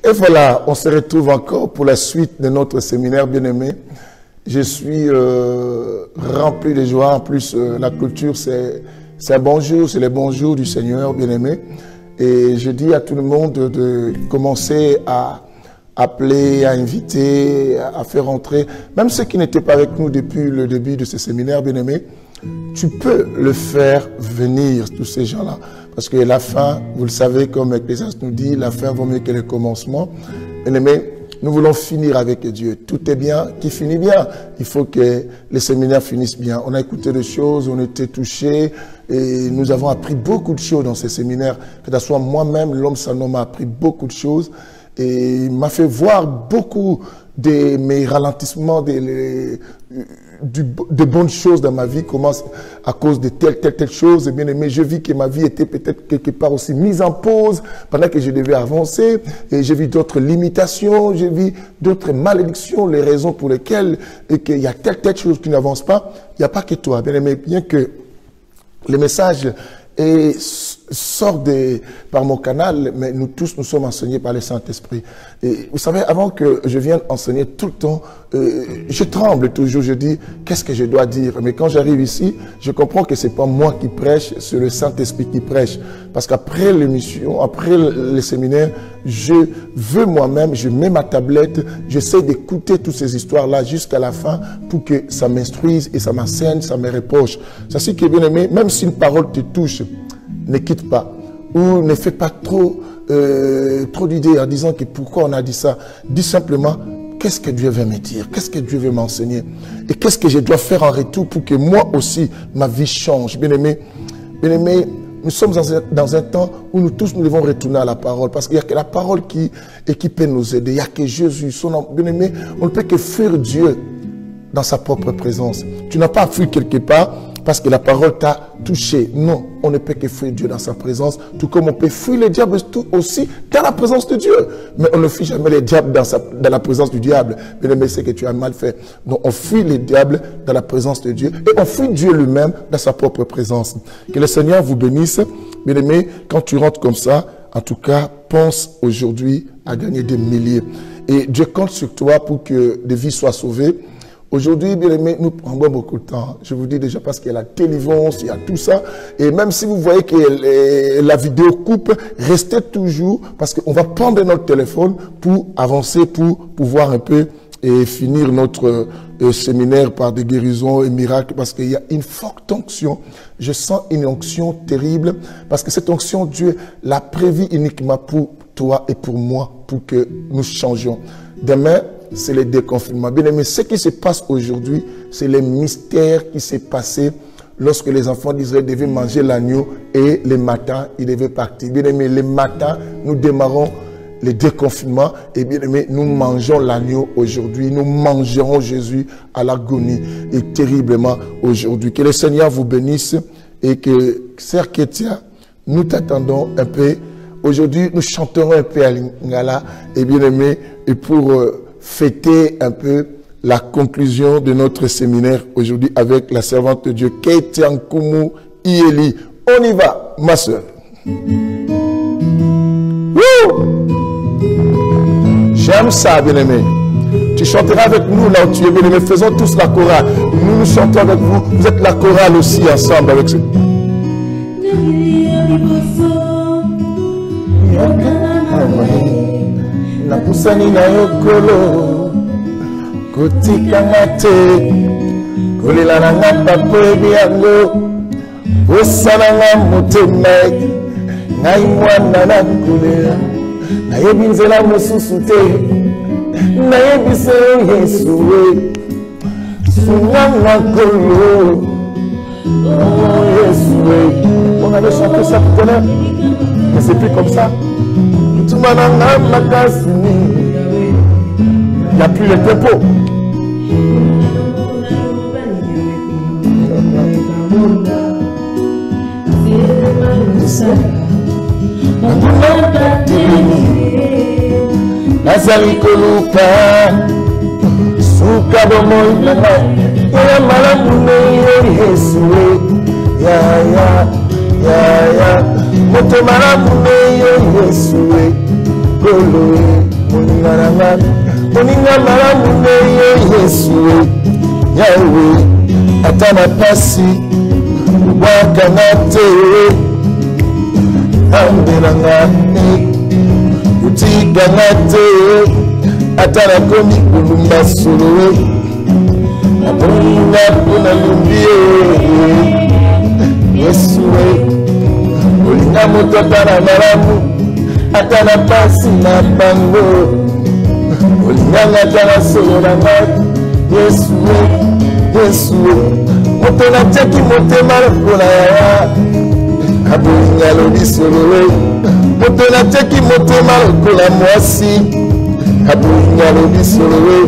Et voilà, on se retrouve encore pour la suite de notre séminaire bien-aimé. Je suis rempli de joie. En plus, la culture, c'est un bonjour, c'est les bonjours du Seigneur bien-aimé. Et je dis à tout le monde de commencer à appeler, à inviter, à faire entrer, même ceux qui n'étaient pas avec nous depuis le début de ce séminaire bien-aimé, tu peux le faire venir, tous ces gens-là. Parce que la fin, vous le savez, comme Ecclésiaste nous dit, la fin vaut mieux que le commencement. Bien-aimés, nous voulons finir avec Dieu. Tout est bien qui finit bien. Il faut que les séminaires finissent bien. On a écouté des choses, on était touchés et nous avons appris beaucoup de choses dans ces séminaires. Que ce soit moi-même, l'homme sans homme, m'a appris beaucoup de choses et il m'a fait voir beaucoup de mes ralentissements, de bonnes choses dans ma vie, commence à cause de telle chose. Et bien aimé, je vis que ma vie était peut-être quelque part aussi mise en pause pendant que je devais avancer. Et j'ai vu d'autres limitations, j'ai vu d'autres malédictions, les raisons pour lesquelles et qu'il y a telle chose qui n'avance pas. Il n'y a pas que toi, bien aimé, bien que les messages sortent par mon canal, mais nous tous, nous sommes enseignés par le Saint-Esprit. Et vous savez, avant que je vienne enseigner tout le temps, je tremble toujours, je dis, qu'est-ce que je dois dire? Mais quand j'arrive ici, je comprends que c'est pas moi qui prêche, c'est le Saint-Esprit qui prêche. Parce qu'après l'émission, après le séminaire, je veux moi-même, je mets ma tablette, j'essaie d'écouter toutes ces histoires-là jusqu'à la fin pour que ça m'instruise et ça m'enseigne, ça me reproche. Ça c'est que bien aimé, même si une parole te touche, ne quitte pas ou ne fais pas trop d'idées en disant que pourquoi on a dit ça. Dis simplement, qu'est-ce que Dieu veut me dire? Qu'est-ce que Dieu veut m'enseigner? Et qu'est-ce que je dois faire en retour pour que moi aussi, ma vie change? Bien aimé, nous sommes dans un temps où nous tous nous devons retourner à la parole. Parce qu'il n'y a que la parole qui peut nous aider. Il n'y a que Jésus, son nom. Bien aimé, on ne peut que fuir Dieu dans sa propre présence. Tu n'as pas à fuir quelque part parce que la parole t'a touché. Non, on ne peut que fuir Dieu dans sa présence, tout comme on peut fuir le diable aussi dans la présence de Dieu. Mais on ne fuit jamais le diable dans la présence du diable. Bien aimé, c'est que tu as mal fait. Donc on fuit le diable dans la présence de Dieu et on fuit Dieu lui-même dans sa propre présence. Que le Seigneur vous bénisse. Bien aimé, quand tu rentres comme ça, en tout cas, pense aujourd'hui à gagner des milliers. Et Dieu compte sur toi pour que des vies soient sauvées. Aujourd'hui, bien aimé, nous prenons beaucoup de temps. Je vous dis déjà parce qu'il y a la télévision, il y a tout ça. Et même si vous voyez que la vidéo coupe, restez toujours parce qu'on va prendre notre téléphone pour avancer, pour pouvoir un peu et finir notre séminaire par des guérisons et miracles parce qu'il y a une forte onction. Je sens une onction terrible parce que cette onction, Dieu l'a prévue uniquement pour toi et pour moi, pour que nous changions. Demain, c'est le déconfinement. Bien aimé, ce qui se passe aujourd'hui, c'est le mystère qui s'est passé lorsque les enfants d'Israël devaient manger l'agneau et le matin, ils devaient partir. Bien aimé, le matin, nous démarrons le déconfinement et bien aimé, nous mangeons l'agneau aujourd'hui. Nous mangerons Jésus à l'agonie et terriblement aujourd'hui. Que le Seigneur vous bénisse et que, Sœur Ketia, nous t'attendons un peu. Aujourd'hui, nous chanterons un peu à Lingala et bien aimé, et pour fêter un peu la conclusion de notre séminaire aujourd'hui avec la servante de Dieu, Ketia Nkumu Ieli. On y va, ma soeur. J'aime ça, bien-aimé. Tu chanteras avec nous là où tu es, bien-aimé. Faisons tous la chorale. Nous chantons avec vous. Vous êtes la chorale aussi ensemble avec ce. La poussani na yokolo kotika ngate kolela na ngapa kwebi yango osala nga motema ngai mwana na kolela nayebi nzela mosusu te nayebisa Yesu we sunanga kolo oh Yesu we. On avait chanté ça tout à l'heure mais c'est plus comme ça. Il n'y a plus le tempo. Moto maramu ne Yesu we golo nanga moninga malamu neye Yesu Yahweh ata na pasi wakanga te ambelanga utikanga te ata nakomi kolumba solo abonga mpona lumbi Yesu olinga moto ata na malamu ata na pasi na bango olinganga ata na solo na ngai Yesu Yesu moto natiaki motema lokola yawa abolinga lobi solo moto natiaki motema lokola mwasi abolinga lobi solo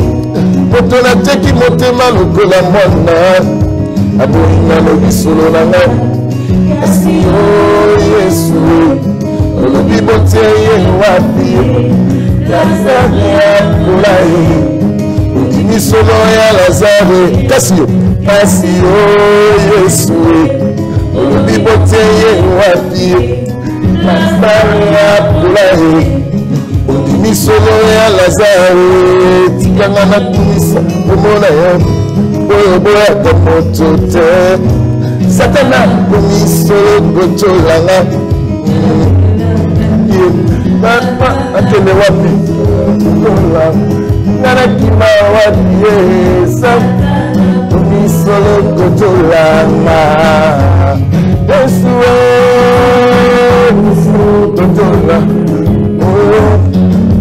moto natiaki motema lokola mwana abolinga lobi solo na ngai kasi Yesu olobi botie ye wapi Lazare akola ye odimi solo ya Lazare kasi Yesu olobi botie ye wapi Lazare akola ye odimi solo ya Lazare tikanga na kumisa omona yo oyo boyaka moto te Satana komisolo gotolanga Mama atele wapi kola Nana kima wapi Yesa komisolo gotolanga Yesu gotola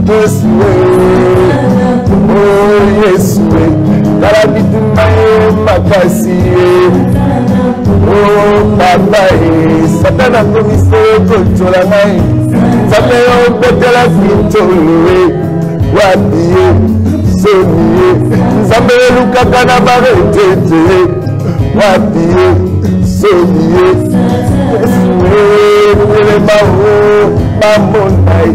Yesu Yesu Karabituma makasi Oh Baba Satana komisolo gotolanga Nzambe yo betela fitolo wapi soni Nzambe lukaka na baretete wapi soni Ele mawo mamonai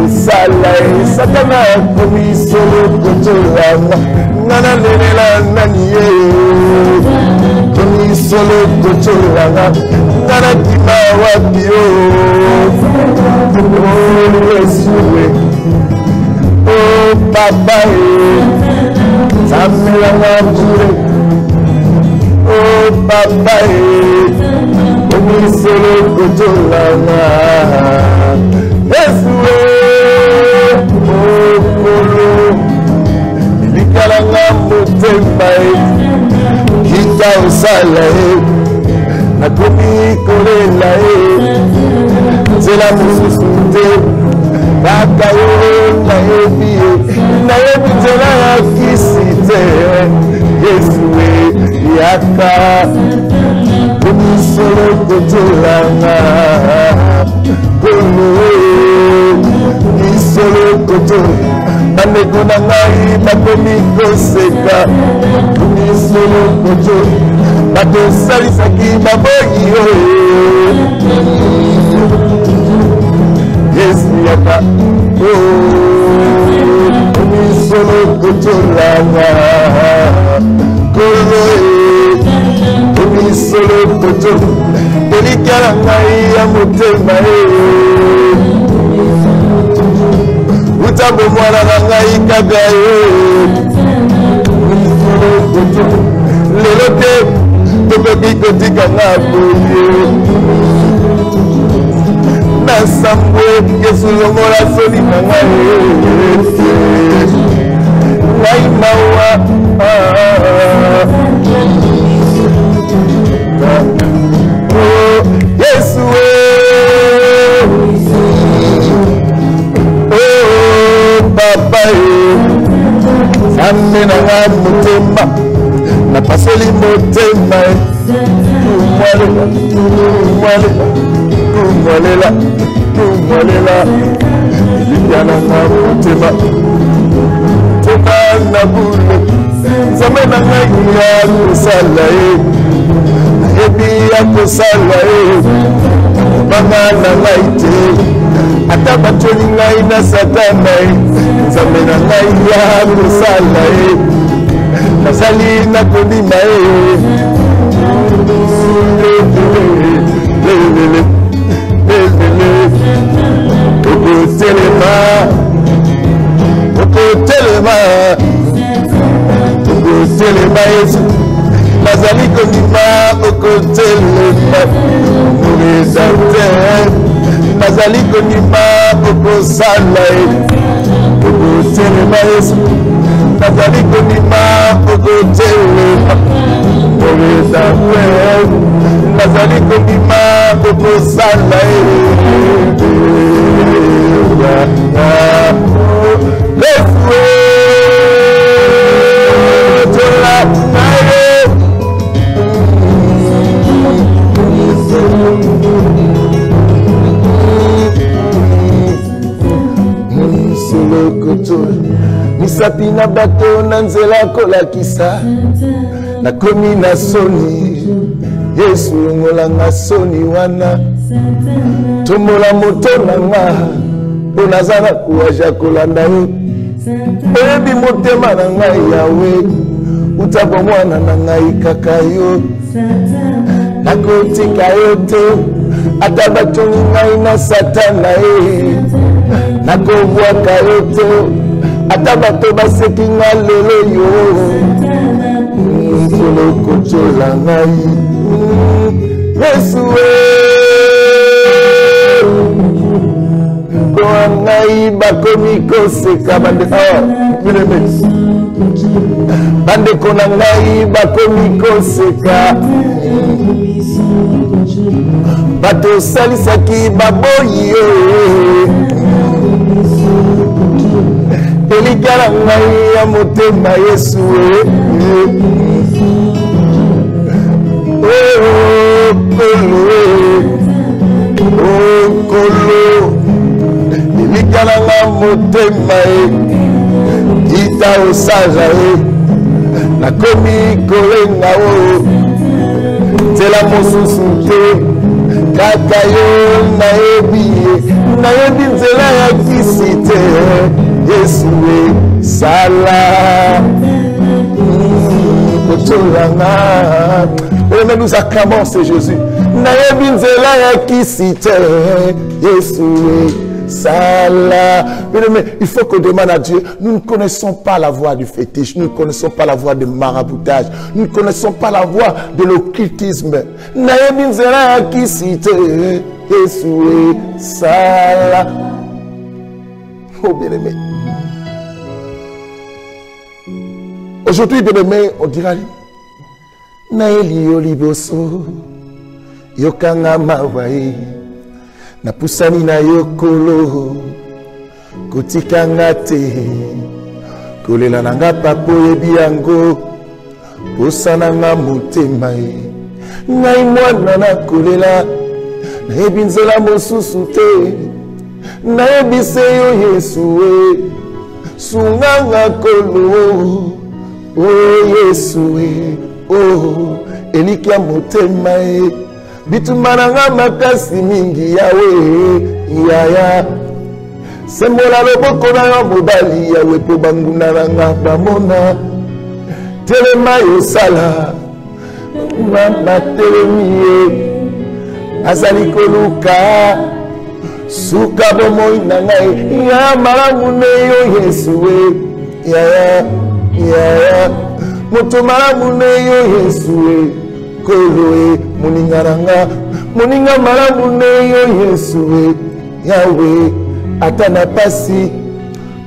usala Satana komisolo gotolanga nana lelela nani ye komisolo gotolanga nana kima wapi Yesu oh Papa Samela mure oh Papa komisolo gotolanga Yesu oh kolo likalanga motema kita usala nakomi kolela Zela mususu te Baka yo nayebi zela ya kisi te Yesu yaka komisolo gotolanga komisolo gotolanga bandeko na ngai bakomi koseka komisolo gotolanga bato osalisaki baboyi Yesu yaka komisolo gotolanga kolo komisolo gotolanga elikala ngai ya motema utambo mwana na ngai kaka komisolo gotolanga lelo te tokoki kotika nga boye Nasambwe Yesu lomola soni na ngai ngai mawa Yesu Papa Zambe na nga motema na pasoli motema kumwalela Iliana nga motema Toma na bule Nzambe na ngai ya kosala Nayebi ya kosala Banga na ngai te Ata batoli ngai na Satana Nzambe na ngai ya kosala Nazali na kondima Okotelema Yesu nazali kondima okotelema moresate nazali kondima okosala okotelema Yesu nazali kondima okotelema moresate nazali kondima okosala misapi na bato na nzela kolakisa nakomi na soni Yesu ngolanga soni wana tomola moto nanga po nazala kuwaja kolanda yo oyebi motema na ngai yawe utabo mwana na ngai kaka yo nakotika yo te ata batongi ngai na satana nakobwaka yo te ata bato baseki nga lelo yo mfolo kotola ngai Yesu kwa ngai bakomi koseka bande kona ngai bakomi koseka bato salisaki baboyi elikala ngai ya motema Yesu kolo elikala nga motema kita osaja nakomi kolenga nzela mosusu te kaka yo nayebi nzela ya kisi te Yesu sala kotolanga mais nous acclamons c'est Jésus nayebi nzela ya kisi te Yesu sala. Mais il faut qu'on demande à Dieu. Nous ne connaissons pas la voie du fétiche, nous ne connaissons pas la voie du maraboutage, nous ne connaissons pas la voie de l'occultisme. Nayebi nzela ya kisi te Yesu sala. Oh bien-aimé, aujourd'hui bien-aimé, on dira naeli yo liboso yokanga mawai na pusani na yokolo kotikanga te kolela nanga papo yebi yango posana nga motema ngai mwana na kolela nayebi nzela mosusu te nayebise yo Yesu sunganga kolo o Yesu oh elikia motema bitumananga makasi mingi yawe yaya sembola loboko na yo mobali yawe po banguna nanga bamona telema yosala mama telemi azali koluka suka bomoi na ngai ya malamu ne yo Yesu yaya yaya moto malamu ne yo Yesu kolo moninga malamu ne yo Yesu yawe atana pasi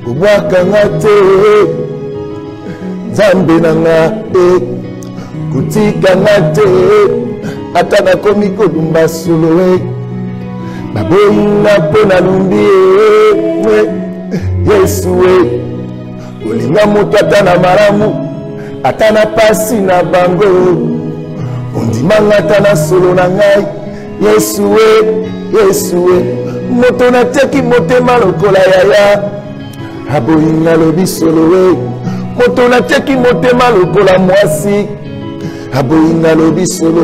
ubwaka ngate zambe nanga kutika ngate atana komi kodumba solo baboyinga pona lumbi Yesu olinga moto atana malamu atana pasi na bango ondimanga atana solo na ngai Yesu Yesu moto na teki motema lokola yaya aboyinga lobi solo moto na teki motema lokola mwasi aboyinga lobi solo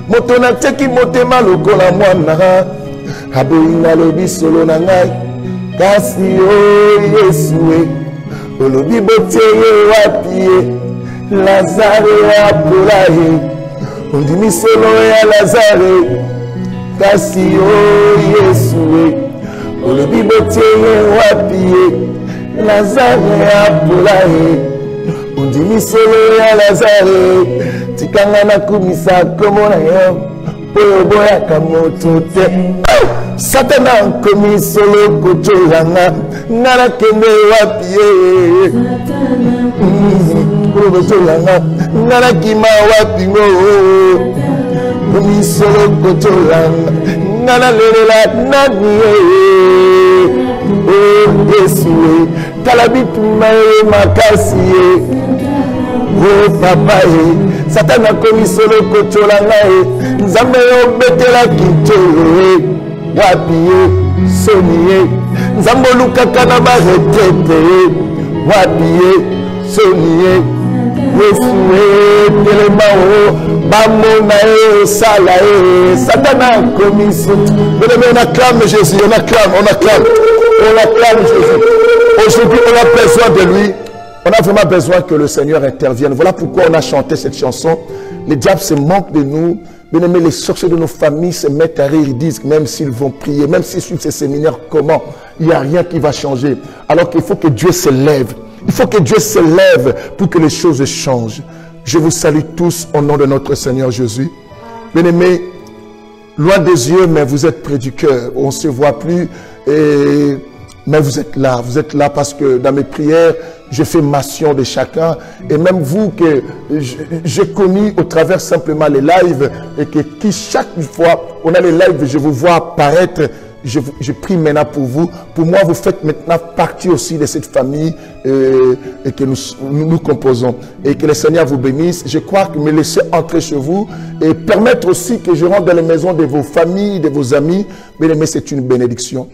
moto na teki motema lokola mwana aboyinga lobi solo na ngai kasi Yesu olobi botiye wapi Lazare apolaye ondimi solo ya Lazare kasi Yesu olobi botiye wapi Lazare apolaye Ndimisele ya Lazare, tikanga na kumisa komona yo, boya kamoto te. Satana komisolo kocholanga, nara kende wapie. Kocholanga, nara kima wapingo. Komisolo kocholanga, nara lelela nani. Oh Yesu, talabitu mae makasi. Oh papa, Satana komisolo kocholanga, nzambe yo betela kincho. Wapie, sonie, Zamboluka kanaba retete. Wapie, sonie, Yesue, telemao, bamona salae, Satana commission. On acclame Jésus, on acclame Jésus. Aujourd'hui, on a besoin de lui. On a vraiment besoin que le Seigneur intervienne. Voilà pourquoi on a chanté cette chanson. Les diables se moquent de nous. Bien-aimés, les sorciers de nos familles se mettent à rire, ils disent que même s'ils vont prier, même s'ils suivent ces séminaires, comment? Il n'y a rien qui va changer. Alors qu'il faut que Dieu se lève. Il faut que Dieu se lève pour que les choses changent. Je vous salue tous au nom de notre Seigneur Jésus. Bien-aimés, loin des yeux, mais vous êtes près du cœur. On ne se voit plus, mais vous êtes là parce que dans mes prières, je fais mention de chacun, et même vous que j'ai connu au travers simplement les lives, et que chaque fois on a les lives, je vous vois apparaître, je prie maintenant pour vous. Pour moi, vous faites maintenant partie aussi de cette famille et que nous composons. Et que le Seigneur vous bénisse. Je crois que me laisser entrer chez vous et permettre aussi que je rentre dans les maisons de vos familles, de vos amis. Bien-aimés, c'est une bénédiction.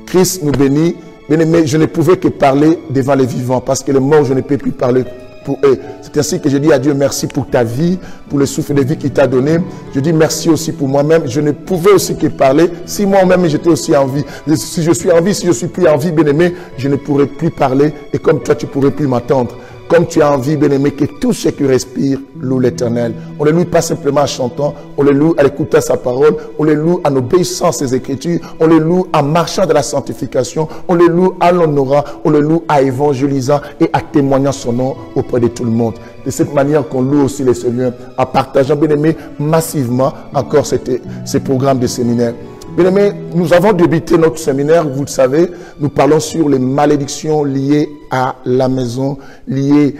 Christ nous bénit. Bien-aimés, je ne pouvais que parler devant les vivants parce que les morts, je ne peux plus parler pour eux. C'est ainsi que je dis à Dieu merci pour ta vie, pour le souffle de vie qu'il t'a donné. Je dis merci aussi pour moi-même. Je ne pouvais aussi que parler si moi-même j'étais aussi en vie. Si je suis en vie, si je suis plus en vie, bien-aimé, je ne pourrais plus parler et comme toi, tu ne pourrais plus m'attendre. Comme tu as envie, bien-aimé, que tout ce qui respire loue l'Éternel. On le loue pas simplement en chantant, on le loue en écoutant sa parole, on le loue en obéissant ses écritures, on le loue en marchant de la sanctification, on le loue en l'honorant, on le loue en évangélisant et en témoignant son nom auprès de tout le monde. De cette manière qu'on loue aussi les Seigneurs, en partageant, bien-aimé, massivement encore ces programmes de séminaire. Bien-aimés, nous avons débuté notre séminaire, vous le savez, nous parlons sur les malédictions liées à la maison, liées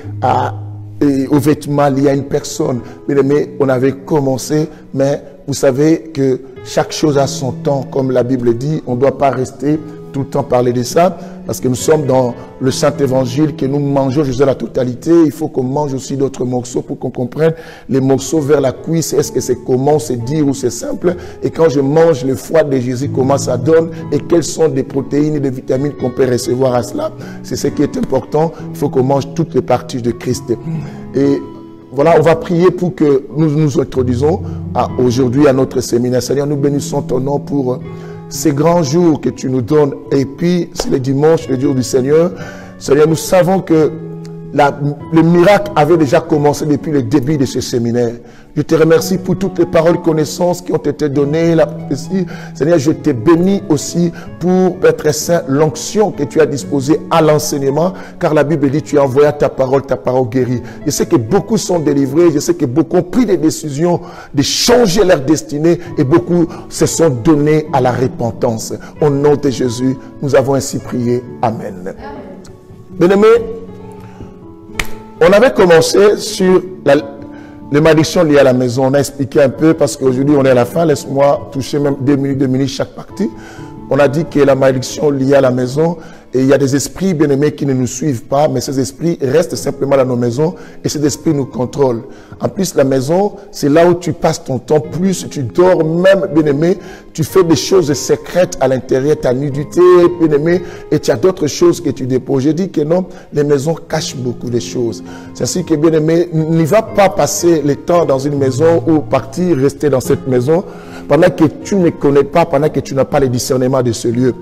aux vêtements, liées à une personne. Bien-aimés, on avait commencé, mais vous savez que chaque chose a son temps, comme la Bible dit, on ne doit pas rester tout le temps parler de ça, parce que nous sommes dans le Saint-Évangile, que nous mangeons jusqu'à la totalité. Il faut qu'on mange aussi d'autres morceaux pour qu'on comprenne les morceaux vers la cuisse. Est-ce que c'est comment, c'est dire ou c'est simple? Et quand je mange le foie de Jésus, comment ça donne? Et quelles sont des protéines et des vitamines qu'on peut recevoir à cela? C'est ce qui est important. Il faut qu'on mange toutes les parties de Christ. Et voilà, on va prier pour que nous nous introduisons aujourd'hui à notre séminaire. Seigneur, nous bénissons ton nom pour ces grands jours que tu nous donnes. Et puis, c'est le dimanche, le jour du Seigneur. Seigneur, nous savons que le miracle avait déjà commencé depuis le début de ce séminaire. Je te remercie pour toutes les paroles, connaissances qui ont été données là ici. Seigneur, je te bénis aussi pour, Père Saint, l'onction que tu as disposée à l'enseignement, car la Bible dit, tu as envoyé ta parole guérit. Je sais que beaucoup sont délivrés, je sais que beaucoup ont pris des décisions de changer leur destinée et beaucoup se sont donnés à la repentance. Au nom de Jésus, nous avons ainsi prié. Amen. Bien-aimés, on avait commencé sur les malédictions liées à la maison. On a expliqué un peu parce qu'aujourd'hui on est à la fin. Laisse-moi toucher même 2 minutes chaque partie. On a dit que la malédiction liée à la maison, et il y a des esprits bien-aimés qui ne nous suivent pas, mais ces esprits restent simplement dans nos maisons et ces esprits nous contrôlent. En plus, la maison, c'est là où tu passes ton temps plus, tu dors même, bien-aimé, tu fais des choses secrètes à l'intérieur, ta nudité, bien-aimé, et tu as d'autres choses que tu déposes. Je dis que non, les maisons cachent beaucoup de choses. C'est ainsi que, bien-aimé, n'y va pas passer le temps dans une maison ou partir, rester dans cette maison pendant que tu ne connais pas, pendant que tu n'as pas le discernement de ce lieu.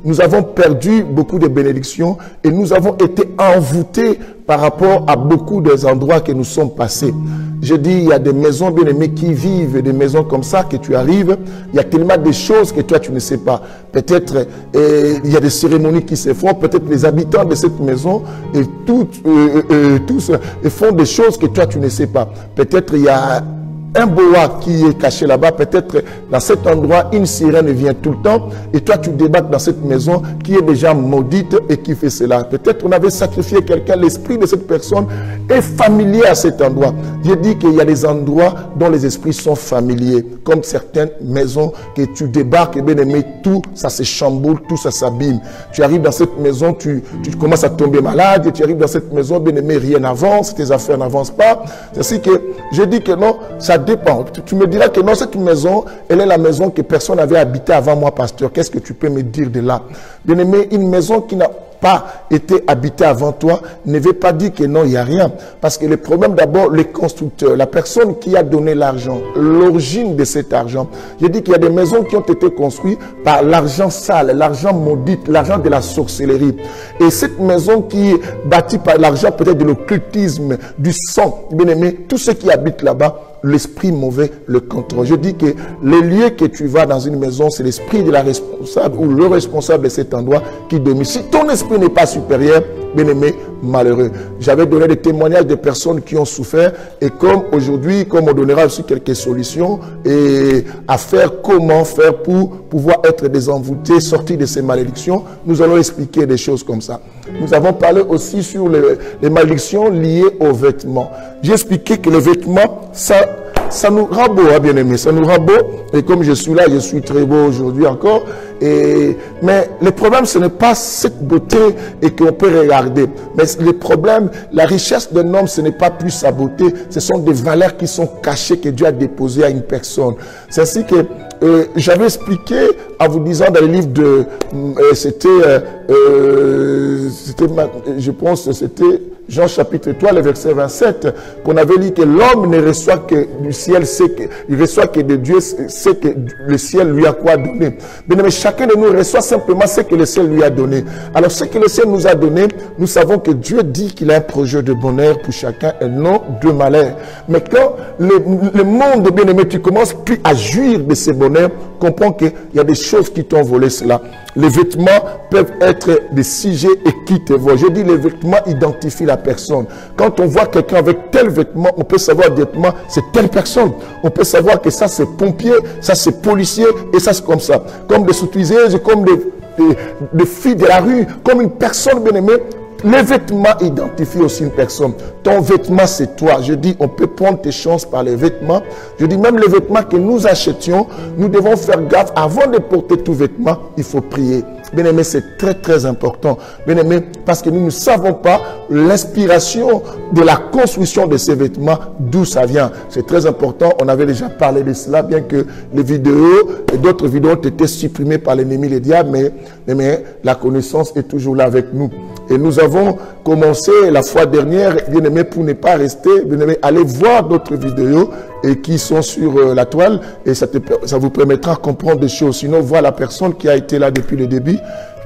nous avons perdu beaucoup de bénédictions et nous avons été envoûtés par rapport à beaucoup des endroits que nous sommes passés. Je dis, il y a des maisons bien-aimées qui vivent, des maisons comme ça que tu arrives, il y a tellement de choses que toi tu ne sais pas. Peut-être il y a des cérémonies qui se font, peut-être les habitants de cette maison et tous font des choses que toi tu ne sais pas. Peut-être il y a un boa qui est caché là-bas, peut-être dans cet endroit, une sirène vient tout le temps et toi tu débarques dans cette maison qui est déjà maudite et qui fait cela. Peut-être on avait sacrifié quelqu'un, l'esprit de cette personne est familier à cet endroit. Je dis qu'il y a des endroits dont les esprits sont familiers, comme certaines maisons que tu débarques et bien aimé, tout ça se chamboule, tout ça s'abîme. Tu arrives dans cette maison, tu commences à tomber malade, et tu arrives dans cette maison, bien aimé, rien n'avance, tes affaires n'avancent pas. C'est ainsi que je dis que non, ça dépend. Tu me diras que non, cette maison, elle est la maison que personne n'avait habité avant moi, pasteur. Qu'est-ce que tu peux me dire de là? Bien aimé, une maison qui n'a pas été habité avant toi ne veut pas dire que non, il n'y a rien. Parce que le problème d'abord, les constructeurs, la personne qui a donné l'argent, l'origine de cet argent. Je dis qu'il y a des maisons qui ont été construites par l'argent sale, l'argent maudit, l'argent de la sorcellerie. Et cette maison qui est bâtie par l'argent peut-être de l'occultisme, du sang, bien aimé, tous ceux qui habitent là-bas, l'esprit mauvais le contrôle. Je dis que les lieux que tu vas dans une maison, c'est l'esprit de la responsable ou le responsable de cet endroit qui domine. Si ton esprit n'est pas supérieur, bien aimé, malheureux. J'avais donné des témoignages de personnes qui ont souffert et comme aujourd'hui, comme on donnera aussi quelques solutions et à faire, comment faire pour pouvoir être désenvoûtés, sortir de ces malédictions, nous allons expliquer des choses comme ça. Nous avons parlé aussi sur les malédictions liées aux vêtements. J'ai expliqué que les vêtements, ça nous rend beau, hein, bien aimé, ça nous rend beau. Et comme je suis là, je suis très beau aujourd'hui encore. Mais le problème, ce n'est pas cette beauté et qu'on peut regarder. Mais le problème, la richesse d'un homme, ce n'est pas plus sa beauté. Ce sont des valeurs qui sont cachées que Dieu a déposées à une personne. C'est ainsi que j'avais expliqué en vous disant dans le livre de... je pense que c'était Jean chapitre 3, le verset 27, qu'on avait dit que l'homme ne reçoit que du ciel, il reçoit que de Dieu, ce que le ciel lui a quoi donné. Mais chacun de nous reçoit simplement ce que le ciel lui a donné. Alors ce que le ciel nous a donné, nous savons que Dieu dit qu'il a un projet de bonheur pour chacun et non de malheur. Mais quand le monde, bien aimé, tu commences plus à jouir de ce bonheur, comprends qu'il y a des choses qui t'ont volé cela. Les vêtements peuvent être des sujets et qui te voient. Je dis les vêtements identifient la personne. Quand on voit quelqu'un avec tel vêtement, on peut savoir directement c'est telle personne. On peut savoir que ça c'est pompier, ça c'est policier et ça c'est comme ça. Comme des soutiliseuses, comme des filles de la rue, comme une personne bien aimée. Les vêtements identifient aussi une personne. Ton vêtement, c'est toi. Je dis, on peut prendre tes chances par les vêtements. Je dis, même les vêtements que nous achetions, nous devons faire gaffe. Avant de porter tout vêtement, il faut prier. Bien aimé, c'est très très important. Bien aimé, parce que nous ne savons pas l'inspiration de la construction de ces vêtements, d'où ça vient. C'est très important. On avait déjà parlé de cela, bien que les vidéos et d'autres vidéos ont été supprimées par l'ennemi, les diables, mais la connaissance est toujours là avec nous. Et nous avons commencé la fois dernière, bien aimé, pour ne pas rester, bien aimé, allez voir d'autres vidéos et qui sont sur la toile et ça vous permettra de comprendre des choses. Sinon, voir la personne qui a été là depuis le début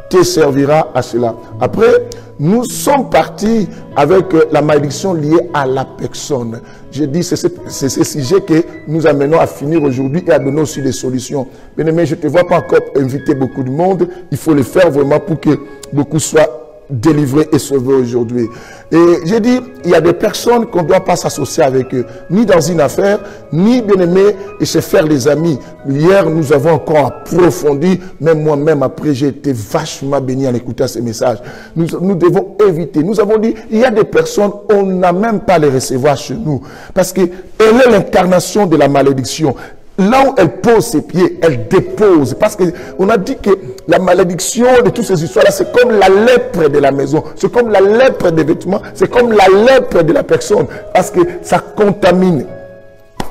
te servira à cela. Après, nous sommes partis avec la malédiction liée à la personne. Je dis, c'est ce sujet que nous amenons à finir aujourd'hui et à donner aussi des solutions. Bien aimé, je ne te vois pas encore inviter beaucoup de monde. Il faut le faire vraiment pour que beaucoup soient délivrés et sauvés aujourd'hui. Et j'ai dit, il y a des personnes qu'on ne doit pas s'associer avec eux, ni dans une affaire, ni bien aimé, et se faire des amis. Hier, nous avons encore approfondi, même moi-même, après, j'ai été vachement béni en écoutant ces messages. Nous devons éviter. Nous avons dit, il y a des personnes, on n'a même pas les recevoir chez nous, parce qu'elle est l'incarnation de la malédiction. Là où elle pose ses pieds, elle dépose. Parce qu'on a dit que la malédiction de toutes ces histoires-là, c'est comme la lèpre de la maison. C'est comme la lèpre des vêtements. C'est comme la lèpre de la personne. Parce que ça contamine.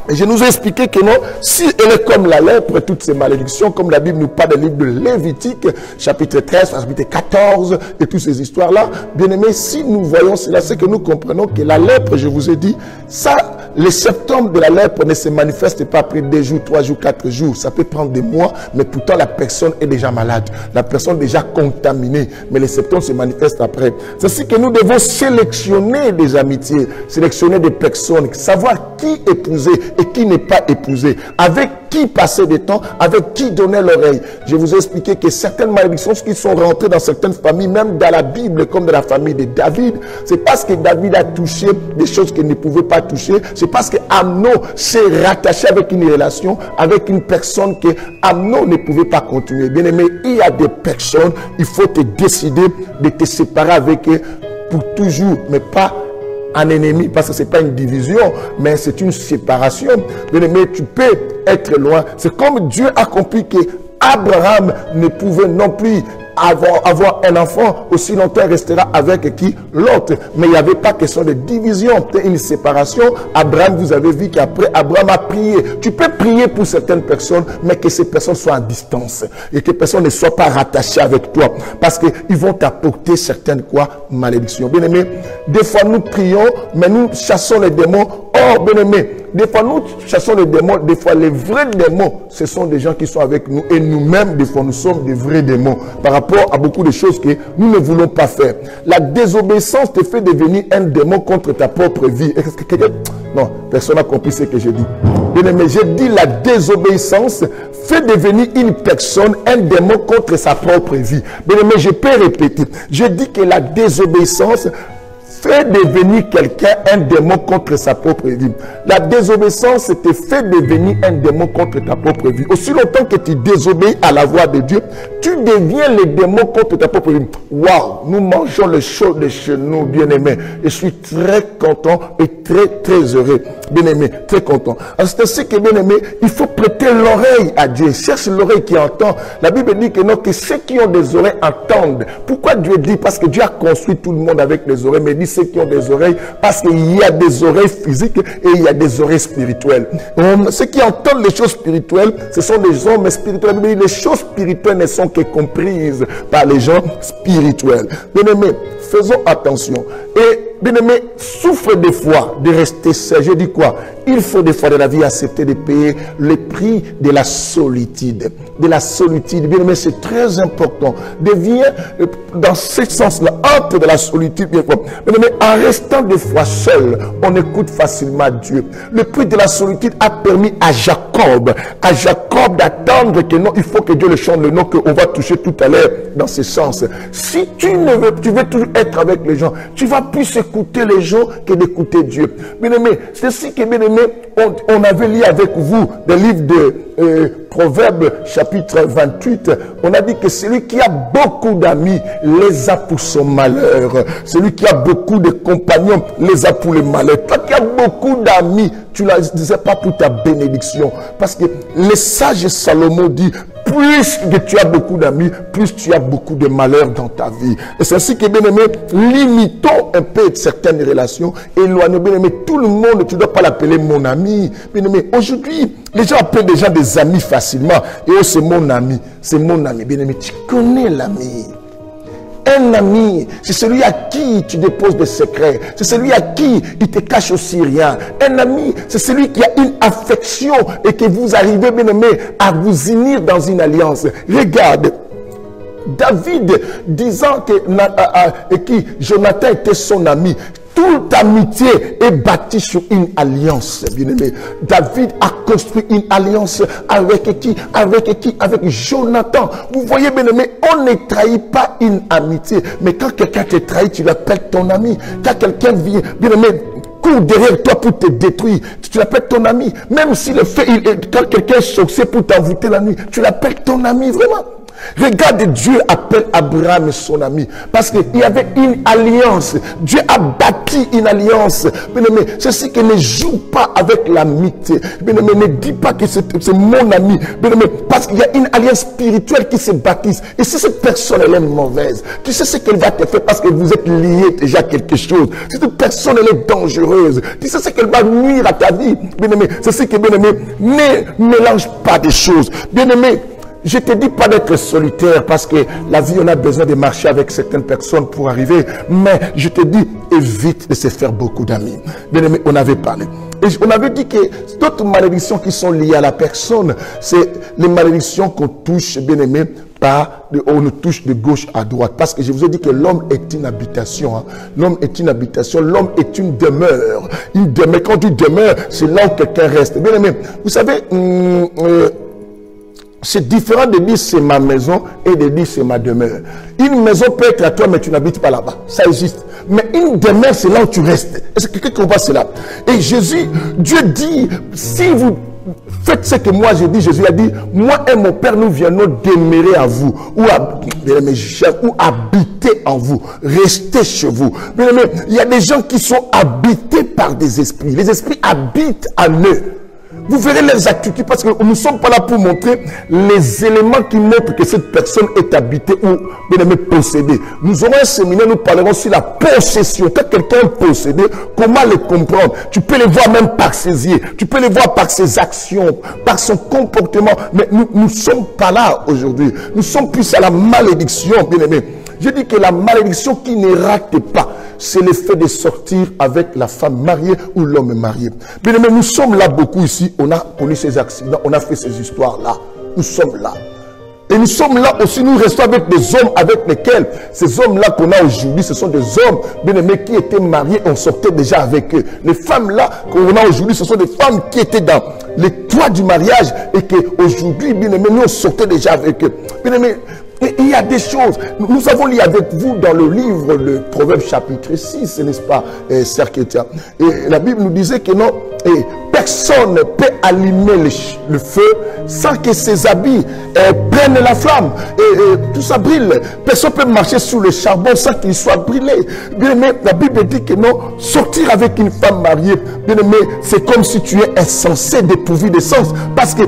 Et je nous ai expliqué que non, si elle est comme la lèpre, toutes ces malédictions, comme la Bible nous parle du livre de Lévitique, chapitre 13, chapitre 14, et toutes ces histoires-là, bien aimé, si nous voyons cela, c'est que nous comprenons que la lèpre, je vous ai dit, ça, les symptômes de la lèpre ne se manifestent pas après 2 jours, 3 jours, 4 jours. Ça peut prendre des mois, mais pourtant la personne est déjà malade. La personne est déjà contaminée, mais les symptômes se manifestent après. C'est ainsi que nous devons sélectionner des amitiés, sélectionner des personnes, savoir qui épouser et qui n'est pas épousé, avec qui passer des temps, avec qui donner l'oreille. Je vous ai expliqué que certaines malédictions qui sont rentrées dans certaines familles, même dans la Bible, comme dans la famille de David, c'est parce que David a touché des choses qu'il ne pouvait pas toucher. C'est parce que Amnon s'est rattaché avec une relation, avec une personne que Amnon ne pouvait pas continuer. Bien aimé, il y a des personnes, il faut te décider de te séparer avec eux pour toujours, mais pas un ennemi, parce que ce n'est pas une division, mais c'est une séparation. Bien aimé, tu peux être loin. C'est comme Dieu a compris que Abraham ne pouvait non plus avoir un enfant, aussi longtemps il restera avec qui? L'autre. Mais il n'y avait pas question de division, une séparation. Abraham, vous avez vu qu'après, Abraham a prié. Tu peux prier pour certaines personnes, mais que ces personnes soient en distance. Et que personne ne soit pas rattaché avec toi. Parce qu'ils vont t'apporter certaines malédictions. Bien aimé, des fois nous prions, mais nous chassons les démons. Oh, bien aimé, des fois nous chassons les démons, des fois les vrais démons, ce sont des gens qui sont avec nous. Et nous-mêmes, des fois, nous sommes des vrais démons. Par rapport à beaucoup de choses que nous ne voulons pas faire. La désobéissance te fait devenir un démon contre ta propre vie. Non, personne n'a compris ce que j'ai dit. Bien aimé, j'ai dit la désobéissance fait devenir une personne un démon contre sa propre vie. Bien aimé, je peux répéter. Je dis que la désobéissance fait devenir quelqu'un un démon contre sa propre vie. La désobéissance te fait devenir un démon contre ta propre vie. Aussi longtemps que tu désobéis à la voix de Dieu, tu deviens le démon contre ta propre vie. Waouh, nous mangeons le chaud de chez nous, bien-aimés. Je suis très content et très heureux. Bien-aimé, très content. C'est ainsi que, bien-aimé, il faut prêter l'oreille à Dieu. Cherche l'oreille qui entend. La Bible dit que non, que ceux qui ont des oreilles entendent. Pourquoi Dieu dit? Parce que Dieu a construit tout le monde avec les oreilles, mais il dit ceux qui ont des oreilles, parce qu'il y a des oreilles physiques et il y a des oreilles spirituelles. Ceux qui entendent les choses spirituelles, ce sont des hommes spirituels. La Bible dit les choses spirituelles ne sont que comprises par les gens spirituels. Bien-aimé, faisons attention. Et bien-aimé, souffre des fois de rester seul. Je dis quoi? Il faut des fois de la vie accepter de payer le prix de la solitude. De la solitude. Bien-aimé, c'est très important. Deviens dans ce sens-là, entre de la solitude. Bien-aimé, en restant des fois seul, on écoute facilement Dieu. Le prix de la solitude a permis à Jacob d'attendre que non, il faut que Dieu le chante, le nom qu'on va toucher tout à l'heure dans ce sens. Si tu veux toujours être avec les gens, tu vas plus écouter les gens que d'écouter Dieu. Bien-aimé, c'est ainsi que, bien-aimé, on avait lu avec vous des livres de Proverbes chapitre 28. On a dit que celui qui a beaucoup d'amis les a pour son malheur. Celui qui a beaucoup de compagnons les a pour le malheur. Toi qui as beaucoup d'amis, tu ne les as pas pour ta bénédiction. Parce que le sage Salomon dit, plus que tu as beaucoup d'amis, plus tu as beaucoup de malheurs dans ta vie. Et c'est ainsi que, bien-aimé, limitons un peu certaines relations, éloignons, bien-aimé, tout le monde, tu ne dois pas l'appeler mon ami. Bien-aimé, aujourd'hui, les gens appellent des gens des amis facilement. Et oh, c'est mon ami, bien-aimé, tu connais l'ami. Un ami, c'est celui à qui tu déposes des secrets. C'est celui à qui il te cache aussi rien. Un ami, c'est celui qui a une affection et que vous arrivez, bien aimé, à vous unir dans une alliance. Regarde, David disant que Jonathan était son ami. Toute amitié est bâtie sur une alliance, bien-aimé. David a construit une alliance avec qui? Avec Jonathan. Vous voyez, bien-aimé, on ne trahit pas une amitié. Mais quand quelqu'un te trahit, tu l'appelles ton ami. Quand quelqu'un vient, bien-aimé, court derrière toi pour te détruire, tu l'appelles ton ami. Même si quand quelqu'un est sorcier pour t'envoûter la nuit, tu l'appelles ton ami, vraiment. Regarde, Dieu appelle Abraham son ami parce qu'il y avait une alliance. Dieu a bâti une alliance. Bien-aimé, c'est ce qui ne joue pas avec l'amitié. Bien-aimé, ne dis pas que c'est mon ami. Bien-aimé, parce qu'il y a une alliance spirituelle qui se bâtisse. Et si cette personne elle est mauvaise, tu sais ce qu'elle va te faire parce que vous êtes liés déjà à quelque chose. Si cette personne elle est dangereuse, tu sais ce qu'elle va nuire à ta vie. Bien-aimé, c'est ce que, bien-aimé, ne mélange pas des choses. Bien-aimé, je ne te dis pas d'être solitaire parce que la vie, on a besoin de marcher avec certaines personnes pour arriver. Mais je te dis, évite de se faire beaucoup d'amis. Bien aimé, on avait parlé. Et on avait dit que d'autres malédictions qui sont liées à la personne, c'est les malédictions qu'on touche, bien aimé, on nous touche de gauche à droite. Parce que je vous ai dit que l'homme est une habitation. Hein. L'homme est une habitation. L'homme est une demeure. Une demeure. Quand tu demeures, c'est là où quelqu'un reste. Bien aimé, vous savez, c'est différent de dire c'est ma maison et de dire c'est ma demeure. Une maison peut être à toi, mais tu n'habites pas là-bas. Ça existe. Mais une demeure, c'est là où tu restes. Est-ce que quelqu'un comprend cela? Et Jésus, Dieu dit, si vous faites ce que moi j'ai dit, Jésus a dit, moi et mon Père, nous viendrons demeurer à vous, ou habiter en vous, rester chez vous. Mais il y a des gens qui sont habités par des esprits. Les esprits habitent en eux. Vous verrez leurs activités parce que nous ne sommes pas là pour montrer les éléments qui montrent que cette personne est habitée ou bien aimé possédée. Nous aurons un séminaire, nous parlerons sur la possession. Quand quelqu'un est possédé, comment le comprendre? Tu peux le voir même par ses yeux, tu peux le voir par ses actions, par son comportement. Mais nous ne sommes pas là aujourd'hui. Nous sommes plus à la malédiction, bien aimé. Je dis que la malédiction qui ne rate pas, c'est le fait de sortir avec la femme mariée ou l'homme marié. Bien aimé, nous sommes là beaucoup ici. On a connu ces accidents, on a fait ces histoires-là. Nous sommes là. Et nous sommes là aussi, nous restons avec des hommes avec lesquels, ces hommes-là qu'on a aujourd'hui, ce sont des hommes, bien aimés, qui étaient mariés, on sortait déjà avec eux. Les femmes-là qu'on a aujourd'hui, ce sont des femmes qui étaient dans les toits du mariage et qu'aujourd'hui, bien aimés, nous on sortait déjà avec eux. Bien aimés, et il y a des choses, nous avons lu avec vous dans le livre, le Proverbe chapitre 6, n'est-ce pas, Sœur Kétia? Et la Bible nous disait que non, personne ne peut allumer le feu sans que ses habits prennent la flamme. Et tout ça brille. Personne ne peut marcher sous le charbon sans qu'il soit brûlé. Bien aimé, la Bible dit que non, sortir avec une femme mariée, bien aimé, c'est comme si tu es insensé, dépourvu de sens. Parce que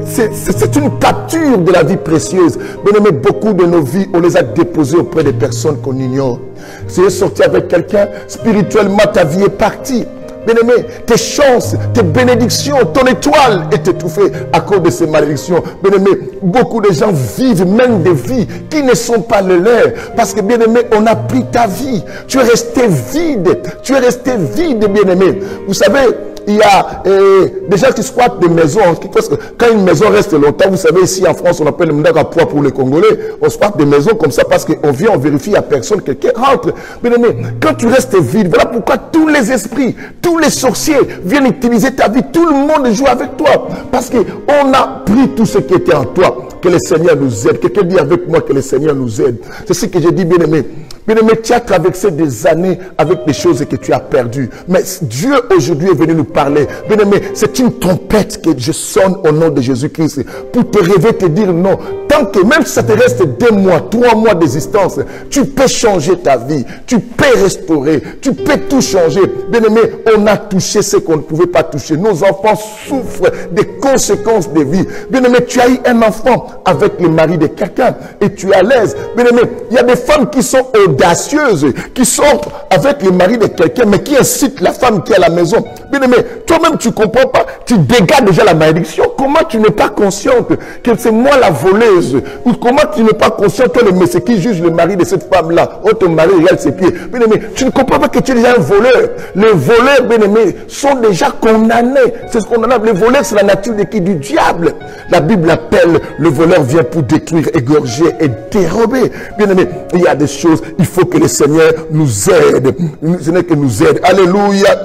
c'est une capture de la vie précieuse. Bien aimé, beaucoup de nos vies, on les a déposées auprès des personnes qu'on ignore. Si tu es sorti avec quelqu'un, spirituellement, ta vie est partie. Bien-aimé, tes chances, tes bénédictions, ton étoile est étouffée à cause de ces malédictions. Bien-aimé, beaucoup de gens vivent même des vies qui ne sont pas les leurs. Parce que, bien-aimé, on a pris ta vie. Tu es resté vide. Tu es resté vide, bien-aimé. Vous savez, il y a des gens qui squattent des maisons. Parce que quand une maison reste longtemps, vous savez, ici en France, on appelle le mndak à poids pour les Congolais. On squatte des maisons comme ça parce qu'on vient, on vérifie, il n'y a personne, quelqu'un rentre. Bien aimé, quand tu restes vide, voilà pourquoi tous les esprits, tous les sorciers viennent utiliser ta vie. Tout le monde joue avec toi. Parce qu'on a pris tout ce qui était en toi. Que le Seigneur nous aide. Quelqu'un dit avec moi que le Seigneur nous aide. C'est ce que j'ai dit, bien aimé. Bien aimé, tu as traversé des années avec des choses que tu as perdues. Mais Dieu aujourd'hui est venu nous parler. Bien aimé, c'est une trompette que je sonne au nom de Jésus-Christ pour te réveiller, te dire non. Tant que même si ça te reste 2 mois, 3 mois d'existence, tu peux changer ta vie. Tu peux restaurer. Tu peux tout changer. Bien aimé, on a touché ce qu'on ne pouvait pas toucher. Nos enfants souffrent des conséquences des vies. Bien aimé, tu as eu un enfant avec le mari de quelqu'un et tu es à l'aise. Bien aimé, il y a des femmes qui sont audacieuses, qui sortent avec le mari de quelqu'un, mais qui incitent la femme qui est à la maison. Bien aimé, toi-même tu ne comprends pas, tu dégages déjà la malédiction. Comment tu n'es pas consciente que c'est moi la voleuse? Ou comment tu n'es pas consciente, toi le monsieur qui juge le mari de cette femme-là? Oh, ton mari regarde ses pieds. Bien aimé, tu ne comprends pas que tu es déjà un voleur. Les voleurs, bien aimé, sont déjà condamnés. C'est ce qu'on a. Les voleurs, c'est la nature de qui? Du diable. La Bible appelle le voleur vient pour détruire, égorger et dérober. Bien aimé, il y a des choses, il faut que le Seigneur nous aide. Le Seigneur que nous aide. Alléluia.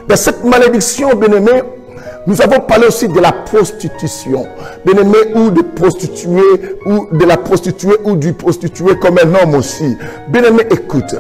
Dans cette malédiction, bien aimé, nous avons parlé aussi de la prostitution. Bien aimé, ou de prostituée, ou de la prostituée, ou du prostitué comme un homme aussi. Bien aimé, écoute.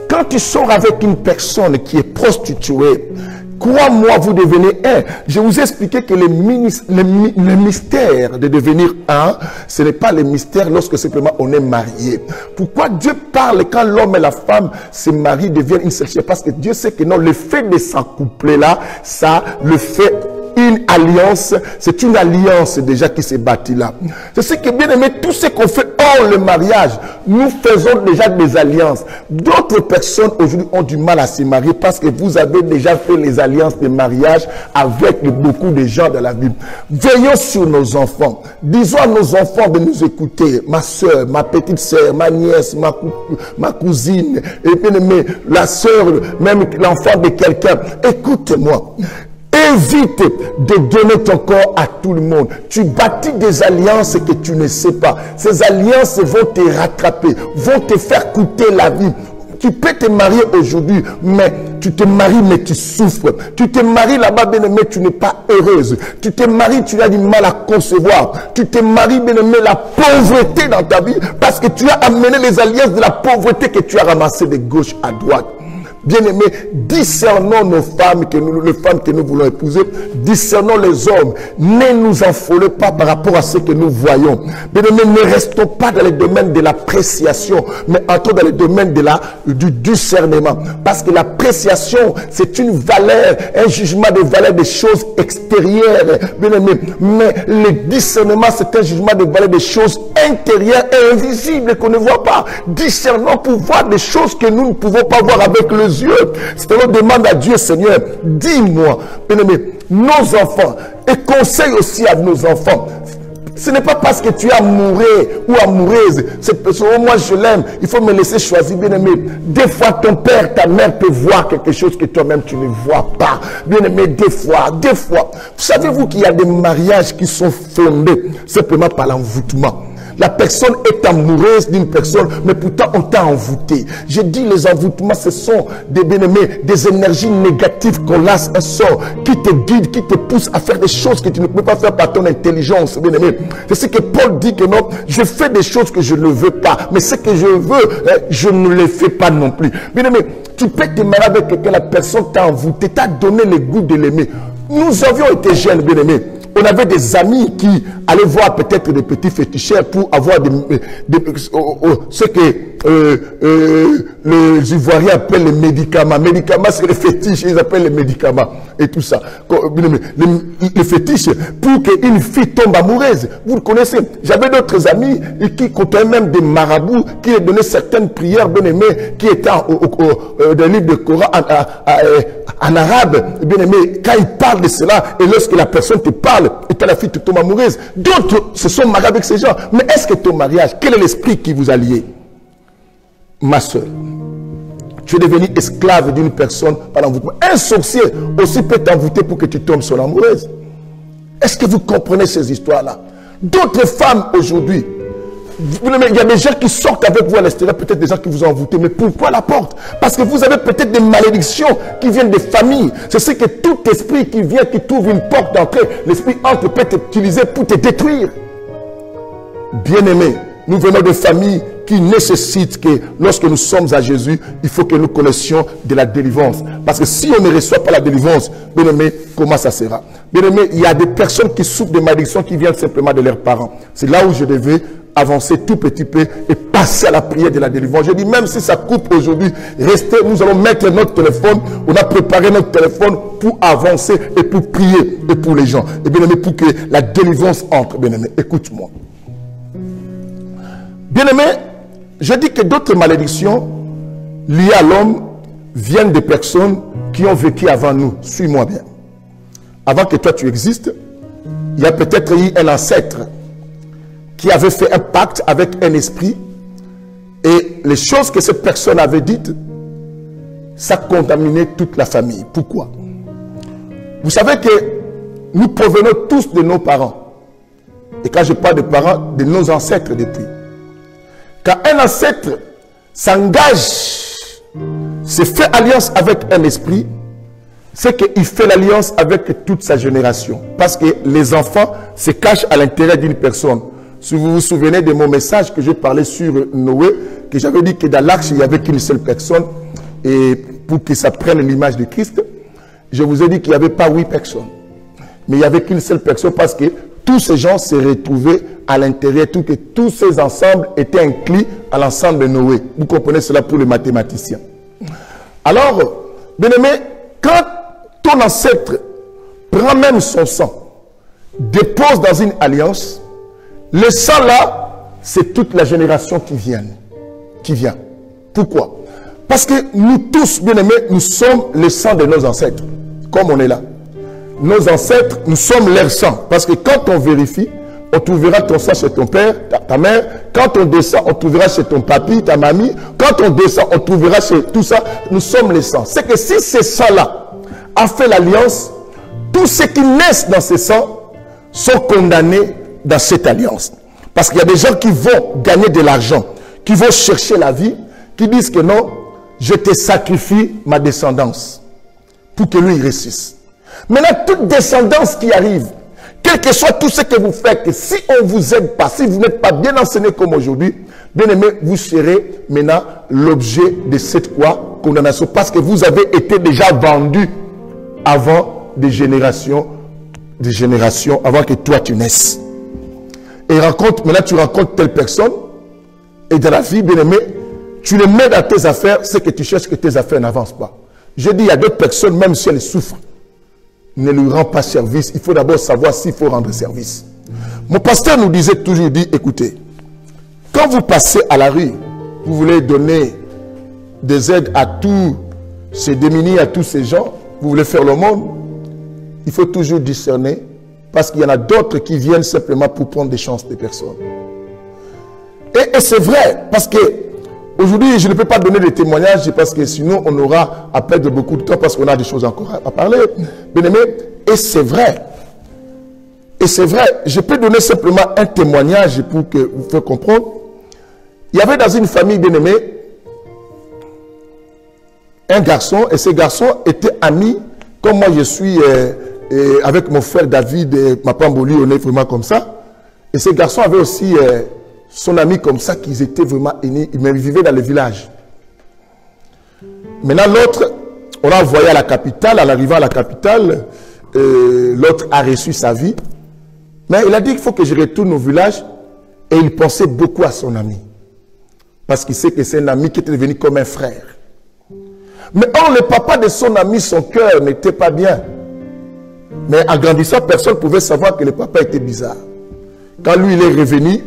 Quand tu sors avec une personne qui est prostituée, crois-moi, vous devenez un. Je vous ai expliqué que le mystère de devenir un, ce n'est pas le mystère lorsque simplement on est marié. Pourquoi Dieu parle quand l'homme et la femme se marient, deviennent une seule chair? Parce que Dieu sait que non, le fait de s'accoupler là, ça le fait une alliance, c'est une alliance déjà qui s'est bâtie là. C'est ce que bien aimé, tout ce qu'on fait dans le mariage, nous faisons déjà des alliances. D'autres personnes aujourd'hui ont du mal à se marier parce que vous avez déjà fait les alliances de mariage avec beaucoup de gens dans la Bible. Veillons sur nos enfants. Disons à nos enfants de nous écouter. Ma soeur, ma petite soeur, ma nièce, ma cousine, et bien aimé, la soeur, même l'enfant de quelqu'un. Écoute-moi. Évite de donner ton corps à tout le monde. Tu bâtis des alliances que tu ne sais pas. Ces alliances vont te rattraper, vont te faire coûter la vie. Tu peux te marier aujourd'hui, mais tu te maries, mais tu souffres. Tu te maries là-bas, bien-aimé, tu n'es pas heureuse. Tu te maries, tu as du mal à concevoir. Tu te maries, bien-aimé, la pauvreté dans ta vie, parce que tu as amené les alliances de la pauvreté que tu as ramassées de gauche à droite. Bien-aimés, discernons nos femmes, les femmes que nous voulons épouser, discernons les hommes. Ne nous affolons pas par rapport à ce que nous voyons. Bien-aimés, ne restons pas dans le domaine de l'appréciation, mais entrons dans le domaine du discernement. Parce que l'appréciation, c'est une valeur, un jugement de valeur des choses extérieures. Bien-aimés, mais le discernement, c'est un jugement de valeur des choses intérieures et invisibles qu'on ne voit pas. Discernons pour voir des choses que nous ne pouvons pas voir avec les yeux. C'est-à-dire, demande à Dieu, Seigneur, dis-moi, bien-aimé, nos enfants, et conseille aussi à nos enfants. Ce n'est pas parce que tu es amoureux ou amoureuse, cette personne, oh, moi je l'aime, il faut me laisser choisir, bien-aimé. Des fois, ton père, ta mère peut voir quelque chose que toi-même tu ne vois pas. Bien-aimé, des fois. Savez-vous qu'il y a des mariages qui sont fondés simplement par l'envoûtement? La personne est amoureuse d'une personne, mais pourtant on t'a envoûté. Je dis les envoûtements, ce sont des bien-aimés, des énergies négatives qu'on lance un sort, qui te guide, qui te pousse à faire des choses que tu ne peux pas faire par ton intelligence, bien-aimé. C'est ce que Paul dit que non, je fais des choses que je ne veux pas, mais ce que je veux, je ne les fais pas non plus. Bien-aimé, tu peux te marier avec quelqu'un, la personne t'a envoûté, t'a donné le goût de l'aimer. Nous avions été jeunes, bien-aimés. On avait des amis qui allaient voir peut-être des petits féticheurs pour avoir ce que les Ivoiriens appellent les médicaments. Médicaments, c'est les fétiches, ils appellent les médicaments et tout ça. Les fétiches, pour qu'une fille tombe amoureuse. Vous le connaissez. J'avais d'autres amis qui côtoyaient même des marabouts qui leur donnaient certaines prières bien aimées qui étaient dans le livre de Coran en arabe. Bien aimé, quand ils parlent de cela et lorsque la personne te parle, et que la fille te tombe amoureuse. D'autres se sont mariés avec ces gens. Mais est-ce que ton mariage, quel est l'esprit qui vous a lié? Ma soeur, tu es devenu esclave d'une personne par l'envoûtement. Un sorcier aussi peut t'envoûter pour que tu tombes sur l'amoureuse. Est-ce que vous comprenez ces histoires-là? D'autres femmes aujourd'hui, il y a des gens qui sortent avec vous à l'extérieur, peut-être des gens qui vous ont envoûté, mais pourquoi la porte? Parce que vous avez peut-être des malédictions qui viennent des familles. C'est ce que tout esprit qui vient, qui trouve une porte d'entrée, l'esprit entre peut t'utiliser pour te détruire. Bien-aimés, nous venons de familles qui nécessitent que lorsque nous sommes à Jésus, il faut que nous connaissions de la délivrance. Parce que si on ne reçoit pas la délivrance, bien-aimé, comment ça sera? Bien-aimé, il y a des personnes qui souffrent de malédictions qui viennent simplement de leurs parents. C'est là où je devais avancer tout petit peu et passer à la prière de la délivrance. Je dis, même si ça coupe aujourd'hui, restez, nous allons mettre notre téléphone, on a préparé notre téléphone pour avancer et pour prier et pour les gens. Et bien aimé, pour que la délivrance entre, bien aimé, écoute-moi. Bien aimé, je dis que d'autres malédictions liées à l'homme viennent des personnes qui ont vécu avant nous. Suis-moi bien. Avant que toi tu existes, il y a peut-être eu un ancêtre qui avait fait un pacte avec un esprit et les choses que cette personne avait dites, ça contaminait toute la famille. Pourquoi? Vous savez que nous provenons tous de nos parents. Et quand je parle de parents, de nos ancêtres depuis. Quand un ancêtre s'engage, se fait alliance avec un esprit, c'est qu'il fait l'alliance avec toute sa génération. Parce que les enfants se cachent à l'intérieur d'une personne. Si vous vous souvenez de mon message que j'ai parlé sur Noé, que j'avais dit que dans l'arche, il n'y avait qu'une seule personne, et pour que ça prenne l'image de Christ, je vous ai dit qu'il n'y avait pas 8 personnes. Mais il n'y avait qu'une seule personne parce que tous ces gens se retrouvaient à l'intérieur, que tous ces ensembles étaient inclus à l'ensemble de Noé. Vous comprenez cela pour les mathématiciens. Alors, bien aimé, quand ton ancêtre prend même son sang, dépose dans une alliance, le sang là c'est toute la génération qui vient. Pourquoi? Parce que nous tous, bien-aimés, nous sommes le sang de nos ancêtres, comme on est là. Nos ancêtres, nous sommes leur sang. Parce que quand on vérifie, on trouvera ton sang chez ton père, ta mère. Quand on descend, on trouvera chez ton papy, ta mamie. Quand on descend, on trouvera chez tout ça. Nous sommes les sangs. C'est que si ces sangs-là a fait l'alliance, tous ceux qui naissent dans ces sangs sont condamnés dans cette alliance. Parce qu'il y a des gens qui vont gagner de l'argent, qui vont chercher la vie, qui disent que non, je te sacrifie ma descendance pour que lui il réussisse. Maintenant, toute descendance qui arrive, quel que soit tout ce que vous faites, si on ne vous aide pas, si vous n'êtes pas bien enseigné comme aujourd'hui, bien aimé, vous serez maintenant l'objet de cette quoi? Condamnation. Parce que vous avez été déjà vendu avant des générations, avant que toi tu naisses. Et maintenant tu rencontres telle personne, et dans la vie, bien aimé, tu le mets dans tes affaires, c'est que tu cherches que tes affaires n'avancent pas. Je dis, il y a d'autres personnes, même si elles souffrent, ne lui rend pas service. Il faut d'abord savoir s'il faut rendre service. Mon pasteur nous disait toujours, écoutez, quand vous passez à la rue, vous voulez donner des aides à tous ces démunis, à tous ces gens, vous voulez faire le monde, il faut toujours discerner, parce qu'il y en a d'autres qui viennent simplement pour prendre des chances des personnes. Et c'est vrai, parce que aujourd'hui, je ne peux pas donner des témoignages, parce que sinon on aura à perdre beaucoup de temps, parce qu'on a des choses encore à parler. Bien aimé, et c'est vrai. Et c'est vrai, je peux donner simplement un témoignage pour que vous fassiez comprendre. Il y avait dans une famille, bien aimé, un garçon, et ce garçon était ami, comme moi je suis avec mon frère David et ma Pamboli, on est vraiment comme ça. Et ce garçon avait aussi son ami comme ça, qu'ils étaient vraiment unis, mais ils vivaient dans le village. Maintenant l'autre, on l'a envoyé à la capitale, en arrivant à la capitale, l'autre a reçu sa vie. Mais il a dit qu'il faut que je retourne au village, et il pensait beaucoup à son ami. Parce qu'il sait que c'est un ami qui était devenu comme un frère. Mais or, le papa de son ami, son cœur n'était pas bien. Mais en grandissant, personne ne pouvait savoir que le papa était bizarre. Quand lui, il est revenu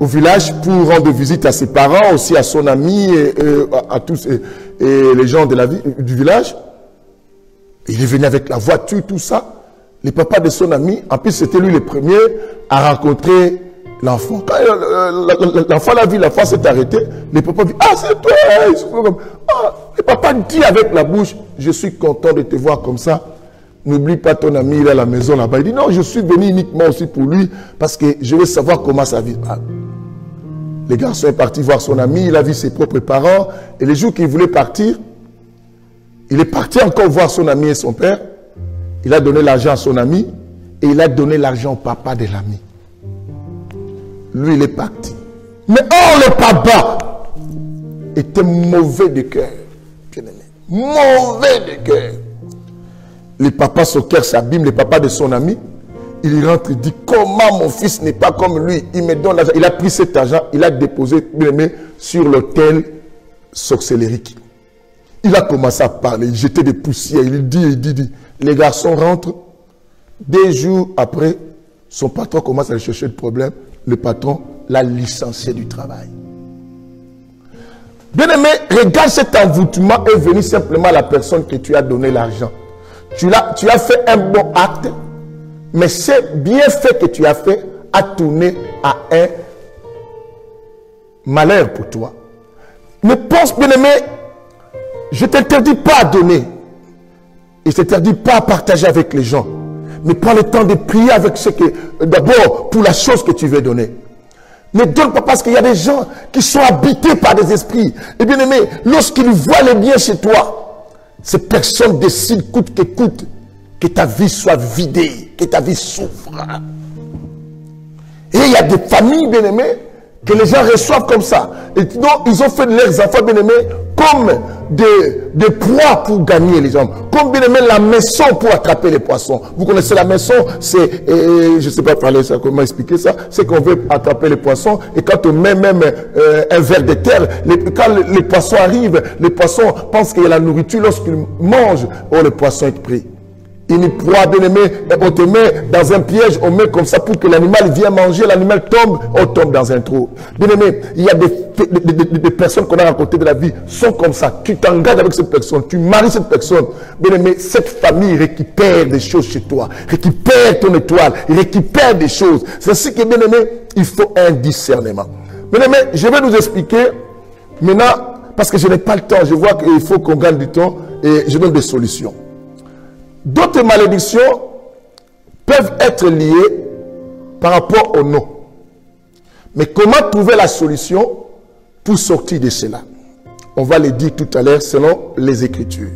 au village pour rendre visite à ses parents, aussi à son ami, et à tous les gens de du village, il est venu avec la voiture, tout ça. Le papa de son ami, en plus, c'était lui le premier à rencontrer l'enfant. Quand l'enfant l'a vu, l'enfant s'est arrêté. Le papa dit, ah, c'est toi. Ah, le papa dit avec la bouche, je suis content de te voir comme ça. N'oublie pas ton ami, il est à la maison là-bas. Il dit, non, je suis venu uniquement aussi pour lui, parce que je veux savoir comment ça vit. Ah. Le garçon est parti voir son ami, il a vu ses propres parents. Et le jour qu'il voulait partir, il est parti encore voir son ami et son père. Il a donné l'argent à son ami, et il a donné l'argent au papa de l'ami. Lui, il est parti. Mais or, le papa était mauvais de cœur. Mauvais de cœur. Le papa, son cœur s'abîme, le papa de son ami, il rentre, il dit, comment mon fils n'est pas comme lui? Il me donne l'argent. Il a pris cet argent, il a déposé, bien aimé, sur l'autel sorcellérique. Il a commencé à parler, il jetait des poussières, il dit. Les garçons rentrent. 2 jours après, son patron commence à aller chercher le problème. Le patron l'a licencié du travail. Bien aimé, regarde cet envoûtement est venu simplement à la personne que tu as donné l'argent. Tu as fait un bon acte, mais c'est bien fait que tu as fait a tourné à un malheur pour toi. Ne pense, bien aimé, je ne t'interdis pas à donner. Et je ne t'interdis pas à partager avec les gens. Mais prends le temps de prier avec ce que, d'abord, pour la chose que tu veux donner. Ne donne pas parce qu'il y a des gens qui sont habités par des esprits. Et bien aimé, lorsqu'ils voient le bien chez toi, ces personnes décident coûte que coûte que ta vie soit vidée, que ta vie souffre. Et il y a des familles, bien aimées, que les gens reçoivent comme ça. Et donc, ils ont fait de leurs enfants, bien aimés, comme des proies pour gagner les hommes. Comme, bien aimé, la maison pour attraper les poissons. Vous connaissez la maison, c'est, je ne sais pas parler ça, comment expliquer ça, c'est qu'on veut attraper les poissons. Et quand on met même un verre de terre, quand les poissons arrivent, les poissons pensent qu'il y a la nourriture. Lorsqu'ils mangent, oh, le poisson est pris. Une proie, bien-aimé, on te met dans un piège, on met comme ça pour que l'animal vienne manger, l'animal tombe, on tombe dans un trou. Bien-aimé, il y a des personnes qu'on a rencontrées de la vie, sont comme ça. Tu t'engages avec cette personne, tu maries cette personne. Bien-aimé, cette famille récupère des choses chez toi, récupère ton étoile, récupère des choses. C'est ainsi que, bien-aimé, il faut un discernement. Bien-aimé, je vais nous expliquer maintenant, parce que je n'ai pas le temps, je vois qu'il faut qu'on gagne du temps et je donne des solutions. D'autres malédictions peuvent être liées par rapport au nom. Mais comment trouver la solution pour sortir de cela? On va le dire tout à l'heure selon les Écritures.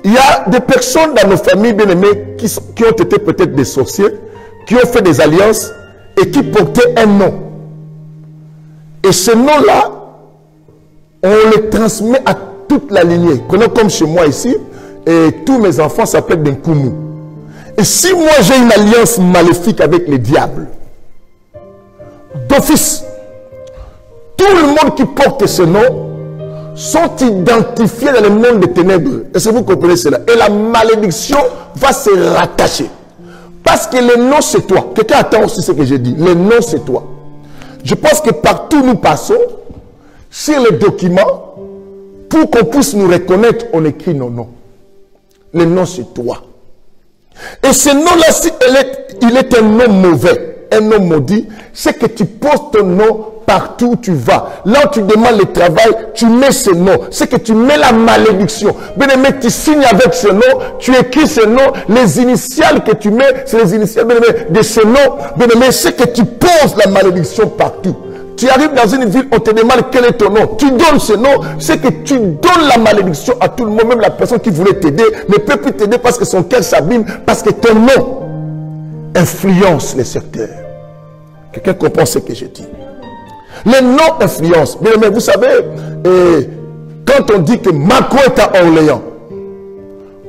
Il y a des personnes dans nos familles bien-aimées qui ont été peut-être des sorciers, qui ont fait des alliances et qui portaient un nom. Et ce nom-là, on le transmet à toute la lignée. Prenons comme chez moi ici, et tous mes enfants s'appellent Benkumu. Et si moi j'ai une alliance maléfique avec les diables, d'office, tout le monde qui porte ce nom sont identifiés dans le monde des ténèbres. Est-ce que vous comprenez cela? Et la malédiction va se rattacher. Parce que le nom c'est toi. Quelqu'un attend aussi ce que j'ai dit. Le nom c'est toi. Je pense que partout nous passons, sur les documents, pour qu'on puisse nous reconnaître, on écrit nos noms. Le nom c'est toi. Et ce nom-là, si il est un nom mauvais, un nom maudit, c'est que tu poses ton nom partout où tu vas. Là où tu demandes le travail, tu mets ce nom. C'est que tu mets la malédiction. Bien-aimé, tu signes avec ce nom, tu écris ce nom, les initiales que tu mets, c'est les initiales, bien-aimé, de ce nom. Bien-aimé, c'est que tu poses la malédiction partout. Tu arrives dans une ville, on te demande quel est ton nom. Tu donnes ce nom, c'est que tu donnes la malédiction à tout le monde. Même la personne qui voulait t'aider ne peut plus t'aider parce que son cœur s'abîme, parce que ton nom influence les secteurs. Quelqu'un comprend ce que je dis? Les noms influencent. Bien aimé, vous savez, quand on dit que Macron est à Orléans,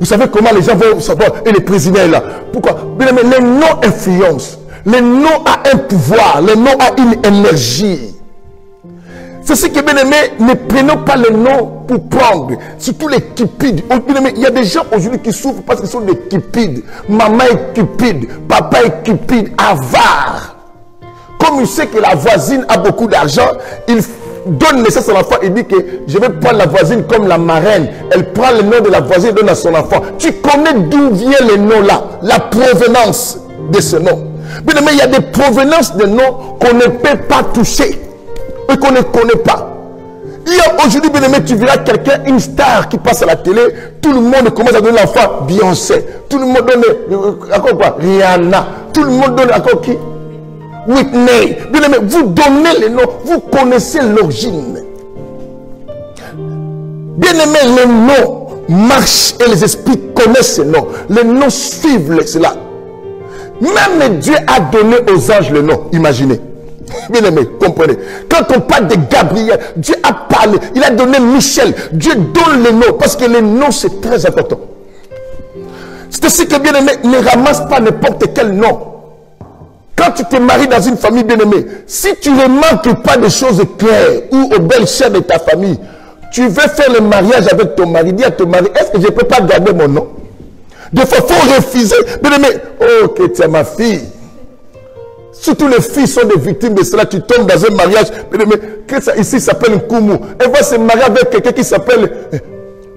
vous savez comment les gens vont savoir, et le président est là. Pourquoi? Bien aimé, les noms influencent. Le nom a un pouvoir, le nom a une énergie. C'est ce que, bien aimé, ne prenons pas le nom pour prendre, surtout les cupides. Il y a des gens aujourd'hui qui souffrent parce qu'ils sont des cupides. Maman est cupide, papa est cupide, avare. Comme il sait que la voisine a beaucoup d'argent, il donne naissance à l'enfant et dit que je vais prendre la voisine comme la marraine. Elle prend le nom de la voisine et donne à son enfant. Tu connais d'où vient le nom là, la provenance de ce nom. Bien aimé, il y a des provenances de noms qu'on ne peut pas toucher et qu'on ne connaît pas. Il y a aujourd'hui, bien aimé, tu verras quelqu'un, une star qui passe à la télé, tout le monde commence à donner l'enfant Beyoncé, tout le monde donne, encore quoi, Rihanna, tout le monde donne encore qui? Whitney. Bien aimé, vous donnez les noms, vous connaissez l'origine. Bien aimé, les noms marchent et les esprits connaissent ces noms. Les noms suivent cela. Même Dieu a donné aux anges le nom. Imaginez. Bien aimé, comprenez. Quand on parle de Gabriel, Dieu a parlé. Il a donné Michel. Dieu donne le nom. Parce que le nom, c'est très important. C'est ainsi que, bien aimé, ne ramasse pas n'importe quel nom. Quand tu te maries dans une famille bien aimée, si tu ne manques pas de choses claires ou aux belles chères de ta famille, tu veux faire le mariage avec ton mari, dis à ton mari, est-ce que je ne peux pas garder mon nom? Des fois, il faut refuser. Bien aimé, oh, que tu es ma fille. Surtout les filles sont des victimes de cela. Tu tombes dans un mariage. Bien aimé, ici s'appelle un Koumou. Elle va se marier avec quelqu'un qui s'appelle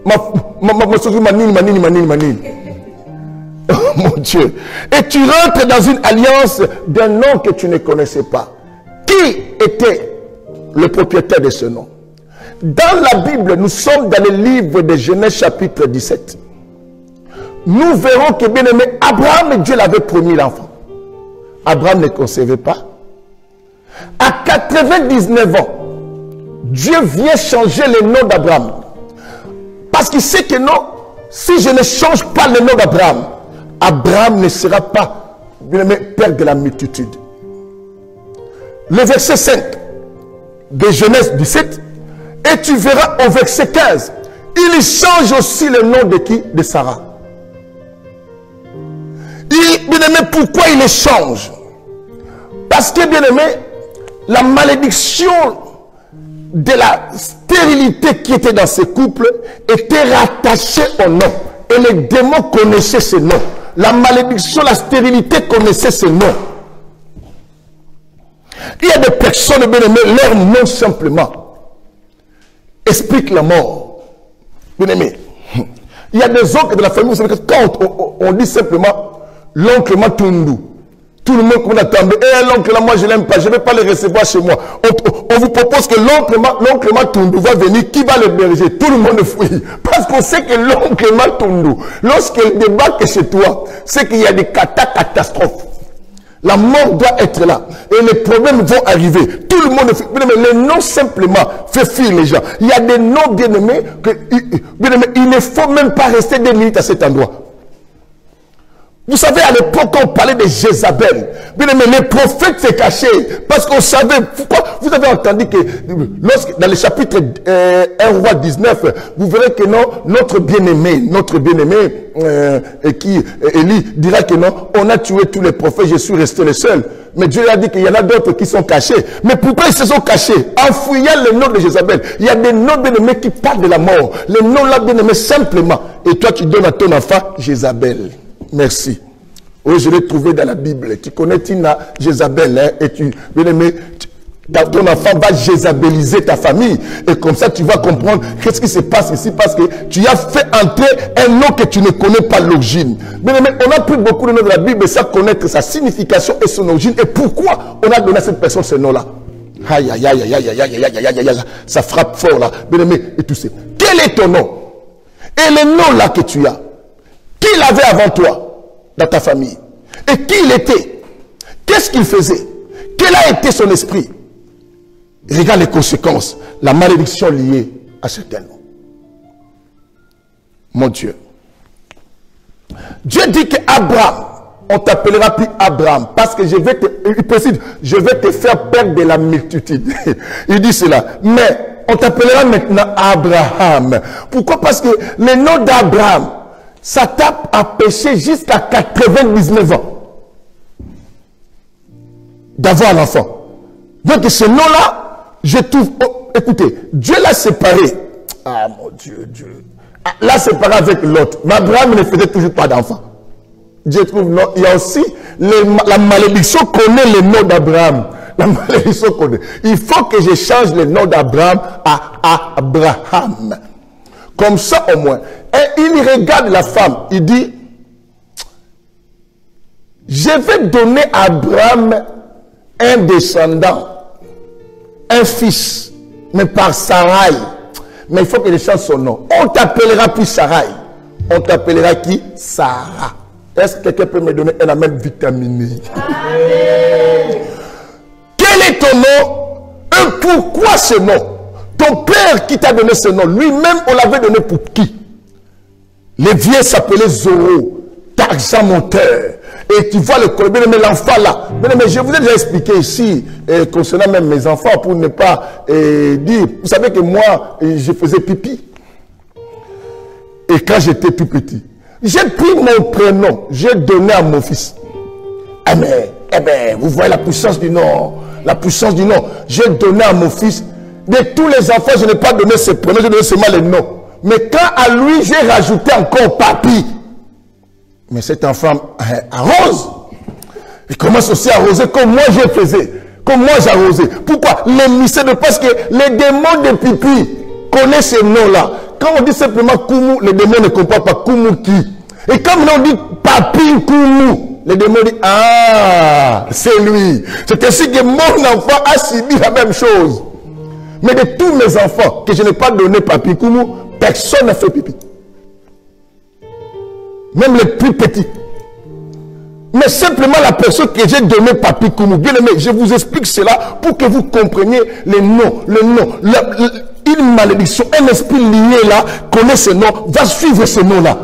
Manini. Oh mon Dieu. Et tu rentres dans une alliance d'un nom que tu ne connaissais pas. Qui était le propriétaire de ce nom? Dans la Bible, nous sommes dans le livre de Genèse chapitre 17. Nous verrons que, bien aimé, Abraham, Dieu l'avait promis l'enfant. Abraham ne concevait pas. À 99 ans, Dieu vient changer le nom d'Abraham. Parce qu'il sait que non, si je ne change pas le nom d'Abraham, Abraham ne sera pas, bien aimé, père de la multitude. Le verset 5 de Genèse 17, et tu verras au verset 15, il change aussi le nom de qui? De Sarah. Bien aimé, pourquoi il les change? Parce que, bien aimé, la malédiction de la stérilité qui était dans ce couple était rattachée au nom. Et les démons connaissaient ce nom. La malédiction, la stérilité connaissait ce nom. Il y a des personnes, bien aimées, leur nom simplement explique la mort. Bien aimé, il y a des oncles de la famille, vous savez que quand on dit simplement l'oncle Matundu, tout le monde attendait, l'oncle là, moi je ne l'aime pas, je ne vais pas le recevoir chez moi. On vous propose que l'oncle Matundu va venir, qui va l'héberger? Tout le monde fuit. Parce qu'on sait que l'oncle Matundu, lorsqu'il débarque chez toi, c'est qu'il y a des catastrophes. La mort doit être là. Et les problèmes vont arriver. Tout le monde fuit. Les noms simplement fait fuir les gens. Il y a des noms bien-aimés, il ne faut même pas rester des minutes à cet endroit. Vous savez, à l'époque, on parlait de Jézabel. Bien aimé, les prophètes se cachaient. Parce qu'on savait. Pourquoi? Vous avez entendu que dans le chapitre 1 roi 19, vous verrez que non, notre bien-aimé, Élie, dira que non, on a tué tous les prophètes, je suis resté le seul. Mais Dieu a dit qu'il y en a d'autres qui sont cachés. Mais pourquoi ils se sont cachés? En fouillant le nom de Jézabel. Il y a des noms bien-aimés qui parlent de la mort. Les noms là bien-aimés simplement. Et toi, tu donnes à ton enfant Jézabel. Merci. Oui, je l'ai trouvé dans la Bible. Tu connais Tina, Jézabel, hein, et tu, bien aimé, ton enfant va jézabéliser ta famille. Et comme ça, tu vas comprendre qu'est-ce qui se passe ici, parce que tu as fait entrer un nom que tu ne connais pas l'origine. Bien aimé, on a pris beaucoup de noms de la Bible sans connaître sa signification et son origine. Et pourquoi on a donné à cette personne ce nom-là? Aïe, aïe, aïe, aïe, aïe, aïe, aïe, aïe, aïe, aïe, ça frappe fort là. Bien aimé, et tout ça. Quel est ton nom? Et le nom là que tu as? Qui l'avait avant toi dans ta famille? Et qui il était? Qu'est-ce qu'il faisait? Quel a été son esprit? Regarde les conséquences, la malédiction liée à certains noms. Mon Dieu. Dieu dit qu'Abraham, on t'appellera plus Abraham, parce que je vais te faire perdre de la multitude. Il dit cela. Mais on t'appellera maintenant Abraham. Pourquoi? Parce que le nom d'Abraham, ça tape à pécher jusqu'à 99 ans d'avoir l'enfant. Donc ce nom-là, je trouve, écoutez, Dieu l'a séparé. Ah mon Dieu, Dieu. L'a séparé avec l'autre. Mais Abraham ne faisait toujours pas d'enfant. Dieu trouve, non, il y a aussi la malédiction connaît le nom d'Abraham. La malédiction connaît. Il faut que je change le nom d'Abraham à Abraham. Comme ça au moins. Et il regarde la femme. Il dit, je vais donner à Abraham un descendant, un fils, mais par Sarai. Mais il faut que je change son nom. On t'appellera plus Sarai. On t'appellera qui? Sarah. Est-ce que quelqu'un peut me donner un amen vitaminé? Quel est ton nom? Et pourquoi ce nom? Ton père qui t'a donné ce nom, lui-même, on l'avait donné pour qui? Les vieux s'appelaient Zoro, Tarzan Monteur. Et tu vois le colibri, mais l'enfant là. Mais je vous ai déjà expliqué ici, concernant même mes enfants, pour ne pas dire. Vous savez que moi, je faisais pipi. Et quand j'étais tout petit, j'ai pris mon prénom, j'ai donné à mon fils. Eh bien, vous voyez la puissance du nom. La puissance du nom. J'ai donné à mon fils. De tous les enfants, je n'ai pas donné ce prénom, j'ai donné seulement les noms. Mais quand à lui, j'ai rajouté encore papy. Mais cet enfant arrose. Il commence aussi à arroser comme moi je faisais. Comme moi j'arrosais. Pourquoi? Les mystères de parce que les démons de pipi connaissent ces noms-là. Quand on dit simplement Koumou, les démons ne comprennent pas Koumou qui. Et quand on dit papi Koumou, les démons disent ah, c'est lui. C'est ainsi que mon enfant a subi la même chose. Mais de tous mes enfants que je n'ai pas donné papi Koumou, personne n'a fait pipi. Même les plus petits. Mais simplement la personne que j'ai donné papi Koumou. Bien aimé, je vous explique cela pour que vous compreniez les noms. Une malédiction, un esprit lié là, connaît ce nom, va suivre ce nom-là.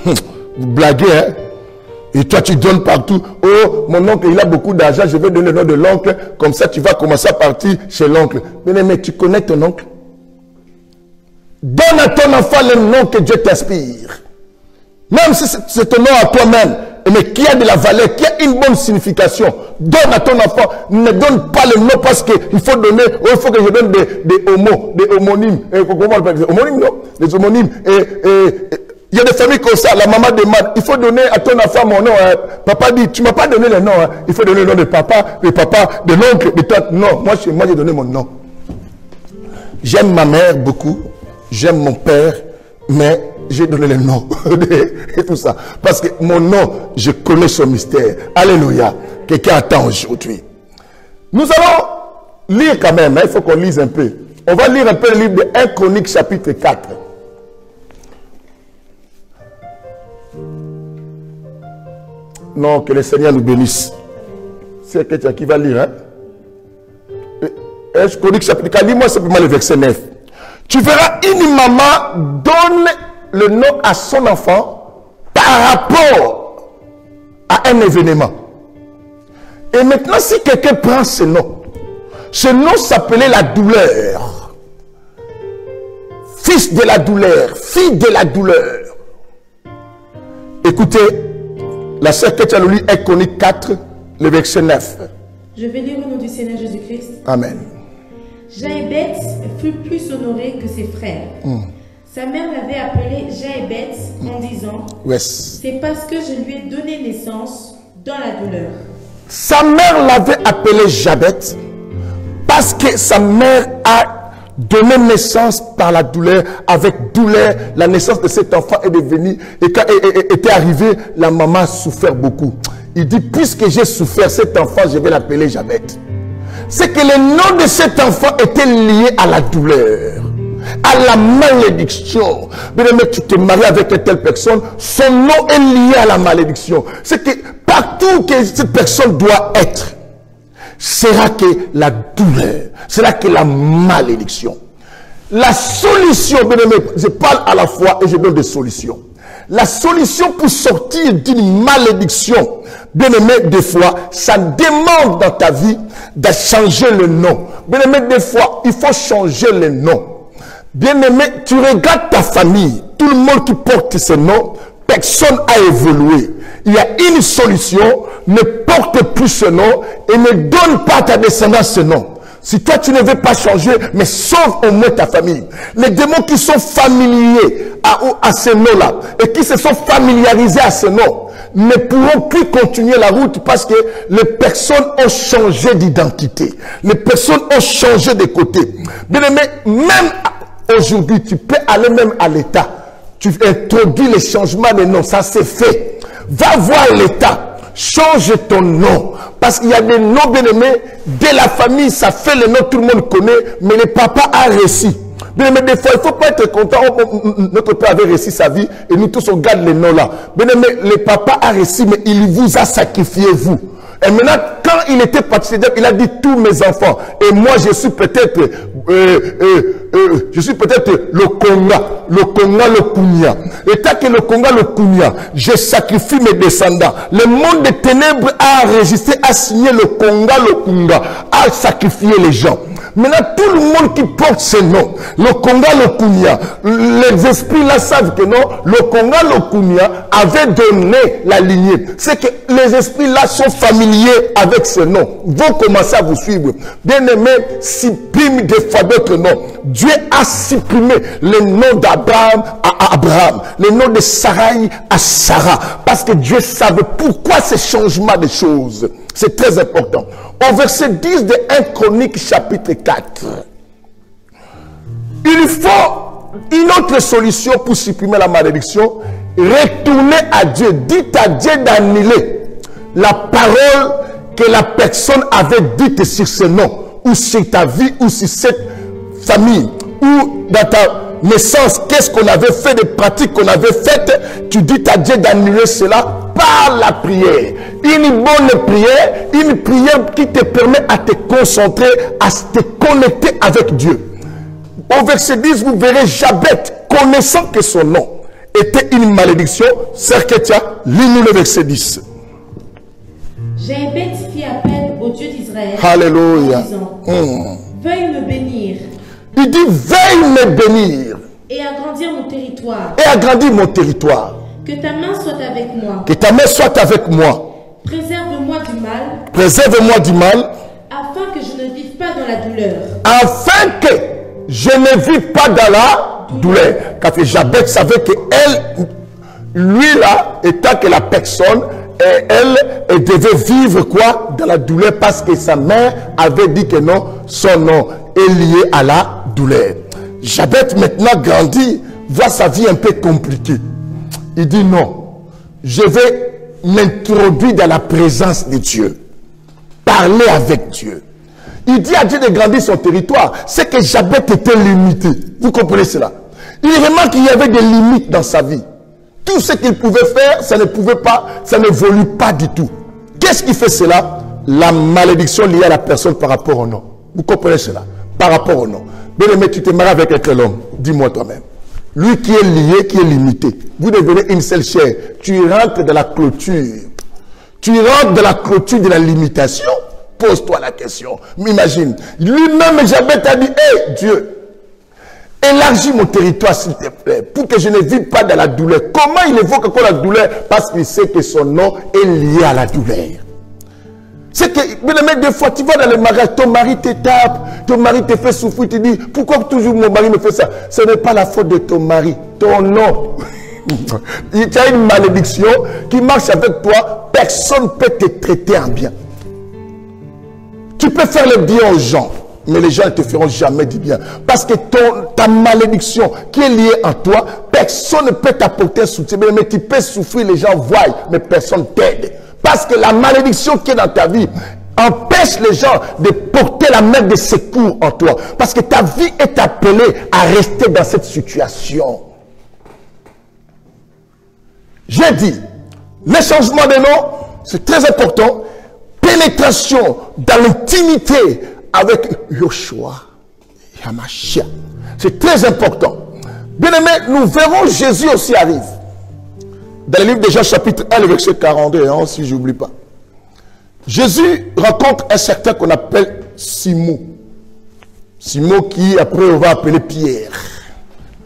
Vous blaguez, hein? Et toi, tu donnes partout. Oh, mon oncle, il a beaucoup d'argent, je vais donner le nom de l'oncle. Comme ça, tu vas commencer à partir chez l'oncle. Mais tu connais ton oncle? Donne à ton enfant le nom que Dieu t'inspire. Même si c'est ton nom à toi-même, mais qui a de la valeur, qui a une bonne signification. Donne à ton enfant. Ne donne pas le nom parce qu'il faut donner, il faut que je donne des homonymes. Comment on appelle ça? Homonymes, non? les homonymes. Il y a des familles comme ça, la maman demande, il faut donner à ton enfant mon nom. Hein. Papa dit, tu ne m'as pas donné le nom. Hein. Il faut donner le nom de papa, de l'oncle, de toi. Non, moi j'ai donné mon nom. J'aime ma mère beaucoup, j'aime mon père, mais j'ai donné le nom et tout ça. Parce que mon nom, je connais son mystère. Alléluia. Quelqu'un attend aujourd'hui. Nous allons lire quand même, hein. Il faut qu'on lise un peu. On va lire un peu le livre de 1 Chronique chapitre 4. Non, que le Seigneur nous bénisse. C'est quelqu'un qui va lire. Hein? 1 Chronique chapitre 4, lis-moi simplement le verset 9. Tu verras une maman donne le nom à son enfant par rapport à un événement. Et maintenant, si quelqu'un prend ce nom s'appelait la douleur. Fils de la douleur, fille de la douleur. Écoutez, la sœur que tu as lu, 1 Chronique 4, le verset 9. Je vais lire au nom du Seigneur Jésus-Christ. Amen. Jaébet fut plus honoré que ses frères. Sa mère l'avait appelé Jaébet en disant, c'est parce que je lui ai donné naissance dans la douleur. Sa mère l'avait appelé Jabet parce que sa mère a donné naissance par la douleur. Avec douleur, la naissance de cet enfant est devenue, et quand était arrivée, la maman a souffert beaucoup. Il dit, puisque j'ai souffert, cet enfant, je vais l'appeler Jabet. C'est que le nom de cet enfant était lié à la douleur, à la malédiction. Bien aimé, tu te maries avec une telle personne, son nom est lié à la malédiction. C'est que partout que cette personne doit être, sera que la douleur, sera que la malédiction. La solution, bien aimé, je parle à la fois et je donne des solutions. La solution pour sortir d'une malédiction, bien aimé, des fois, ça demande dans ta vie de changer le nom. Bien aimé, des fois, il faut changer le nom. Bien aimé, tu regardes ta famille, tout le monde qui porte ce nom, personne n'a évolué. Il y a une solution, ne porte plus ce nom et ne donne pas à ta descendance ce nom. Si toi tu ne veux pas changer, mais sauve au moins ta famille. Les démons qui sont familiers à ce nom-là et qui se sont familiarisés à ce nom ne pourront plus continuer la route parce que les personnes ont changé d'identité. Les personnes ont changé de côté. Bien aimé, même aujourd'hui, tu peux aller même à l'État. Tu introduis les changements de nom, ça c'est fait. Va voir l'État, change ton nom. Parce qu'il y a des noms bien aimés, de la famille, ça fait le nom, tout le monde connaît, mais le papa a réussi. Bien aimé, des fois, il ne faut pas être content. Notre père avait réussi sa vie et nous tous on garde les noms là. Bien aimé, le papa a réussi, mais il vous a sacrifié vous. Et maintenant, quand il était parti, il a dit tous mes enfants. Et moi, je suis peut-être le Konga, le Kounia. Et tant que le Konga, le Kounia, je sacrifie mes descendants. Le monde des ténèbres a enregistré, a signé le Konga, le Kunga, a sacrifié les gens. Maintenant, tout le monde qui porte ce nom, le Konga, le Kounia, les esprits là savent que non, le Konga, le Kounia avait donné la lignée. C'est que les esprits là sont familiers avec ce nom, vont commencer à vous suivre. Bien aimé, supprime des fois d'autres noms. Dieu a supprimé le nom d'Abraham à Abraham, le nom de Sarai à Sarah, parce que Dieu savait pourquoi ce changement de choses. C'est très important. Au verset 10 de 1 Chronique chapitre 4, il faut une autre solution pour supprimer la malédiction. Retourner à Dieu. Dites à Dieu d'annuler la parole que la personne avait dite sur ce nom, ou sur ta vie, ou sur cette famille, ou dans ta naissance. Qu'est-ce qu'on avait fait, des pratiques qu'on avait faites. Tu dis à Dieu d'annuler cela par la prière. Une bonne prière, une prière qui te permet à te concentrer, à te connecter avec Dieu. Au verset 10, vous verrez Jabet, connaissant que son nom était une malédiction. Sœur Ketia, lis-nous le verset 10. Jaébet fit appel au Dieu d'Israël. Alléluia. En disant, veuille me bénir. Il dit, veuille me bénir. Et agrandir mon territoire. Et agrandir mon territoire. Que ta main soit avec moi. Que ta main soit avec moi. Préserve-moi du mal. Préserve-moi du mal. Afin que je ne vive pas dans la douleur. Afin que je ne vive pas dans la douleur. Car que Jabez savait que elle, lui là, étant que la personne, elle devait vivre quoi? Dans la douleur, parce que sa mère avait dit que non, son nom est lié à la douleur. Jabez maintenant grandit, voit sa vie un peu compliquée. Il dit non, je vais m'introduire dans la présence de Dieu. Parler avec Dieu. Il dit à Dieu de grandir son territoire. C'est que Jabez était limité. Vous comprenez cela? Il remarque qu'il y avait des limites dans sa vie. Tout ce qu'il pouvait faire, ça ne pouvait pas, ça n'évolue pas du tout. Qu'est-ce qui fait cela? La malédiction liée à la personne par rapport au nom. Vous comprenez cela? Par rapport au nom. Bien-aimé, tu te maries avec un tel homme. Dis-moi toi-même. Lui qui est lié, qui est limité. Vous devenez une seule chair. Tu rentres dans la clôture. Tu rentres dans la clôture de la limitation. Pose-toi la question. Imagine. Lui-même, Jabez a dit, hé, Dieu, élargis mon territoire, s'il te plaît, pour que je ne vive pas dans la douleur. Comment il évoque encore la douleur? Parce qu'il sait que son nom est lié à la douleur. C'est que, bien aimé, des fois, tu vas dans le mariage, ton mari te tape, ton mari te fait souffrir, tu dis, pourquoi toujours mon mari me fait ça? Ce n'est pas la faute de ton mari, ton nom. Il y a une malédiction qui marche avec toi, personne ne peut te traiter en bien. Tu peux faire le bien aux gens, mais les gens ne te feront jamais du bien. Parce que ta malédiction qui est liée en toi, personne ne peut t'apporter un soutien. Mais tu peux souffrir, les gens voient, mais personne ne t'aide. Parce que la malédiction qui est dans ta vie empêche les gens de porter la main de secours en toi. Parce que ta vie est appelée à rester dans cette situation. J'ai dit, le changement de nom, c'est très important. Pénétration dans l'intimité avec Yoshua et Hamashia. C'est très important. Bien aimé, nous verrons Jésus aussi arrive. Dans le livre de Jean chapitre 1, le verset 42, hein, si je n'oublie pas. Jésus rencontre un certain qu'on appelle Simon. Simon qui après on va appeler Pierre.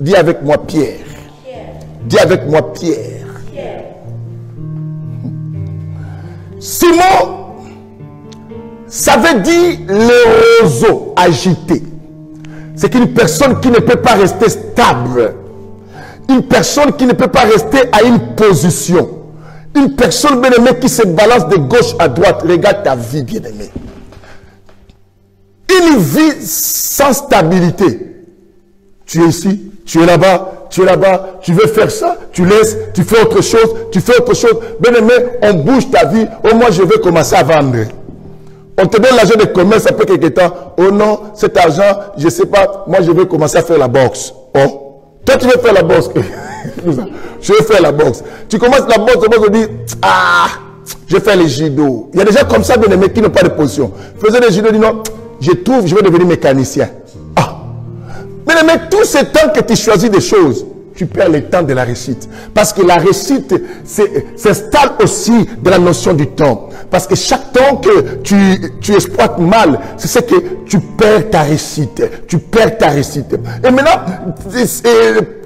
Dis avec moi Pierre. Dis avec moi Pierre. Simon, ça veut dire le roseau agité. C'est une personne qui ne peut pas rester stable. Une personne qui ne peut pas rester à une position. Une personne bien-aimée qui se balance de gauche à droite. Regarde ta vie bien-aimée. Une vie sans stabilité. Tu es ici, tu es là-bas, tu es là-bas, tu veux faire ça, tu laisses, tu fais autre chose, tu fais autre chose. Bien-aimé, on bouge ta vie. Oh, moi, je vais commencer à vendre. On te donne l'argent de commerce après quelque temps. Oh non, cet argent, je ne sais pas, moi, je vais commencer à faire la boxe. Oh. Toi, tu veux faire la boxe. Je vais faire la boxe. Tu commences la boxe, tu dis, ah, je vais faire les judo. Il y a des gens comme ça, bien aimés, qui n'ont pas de position. Faisais des judo, dis non, je trouve, je vais devenir mécanicien. Ah. Bien aimé, tout ce temps que tu choisis des choses, tu perds le temps de la réussite. Parce que la réussite s'installe aussi de la notion du temps. Parce que chaque temps que tu exploites mal, c'est ce que tu perds ta réussite. Tu perds ta réussite. Et maintenant,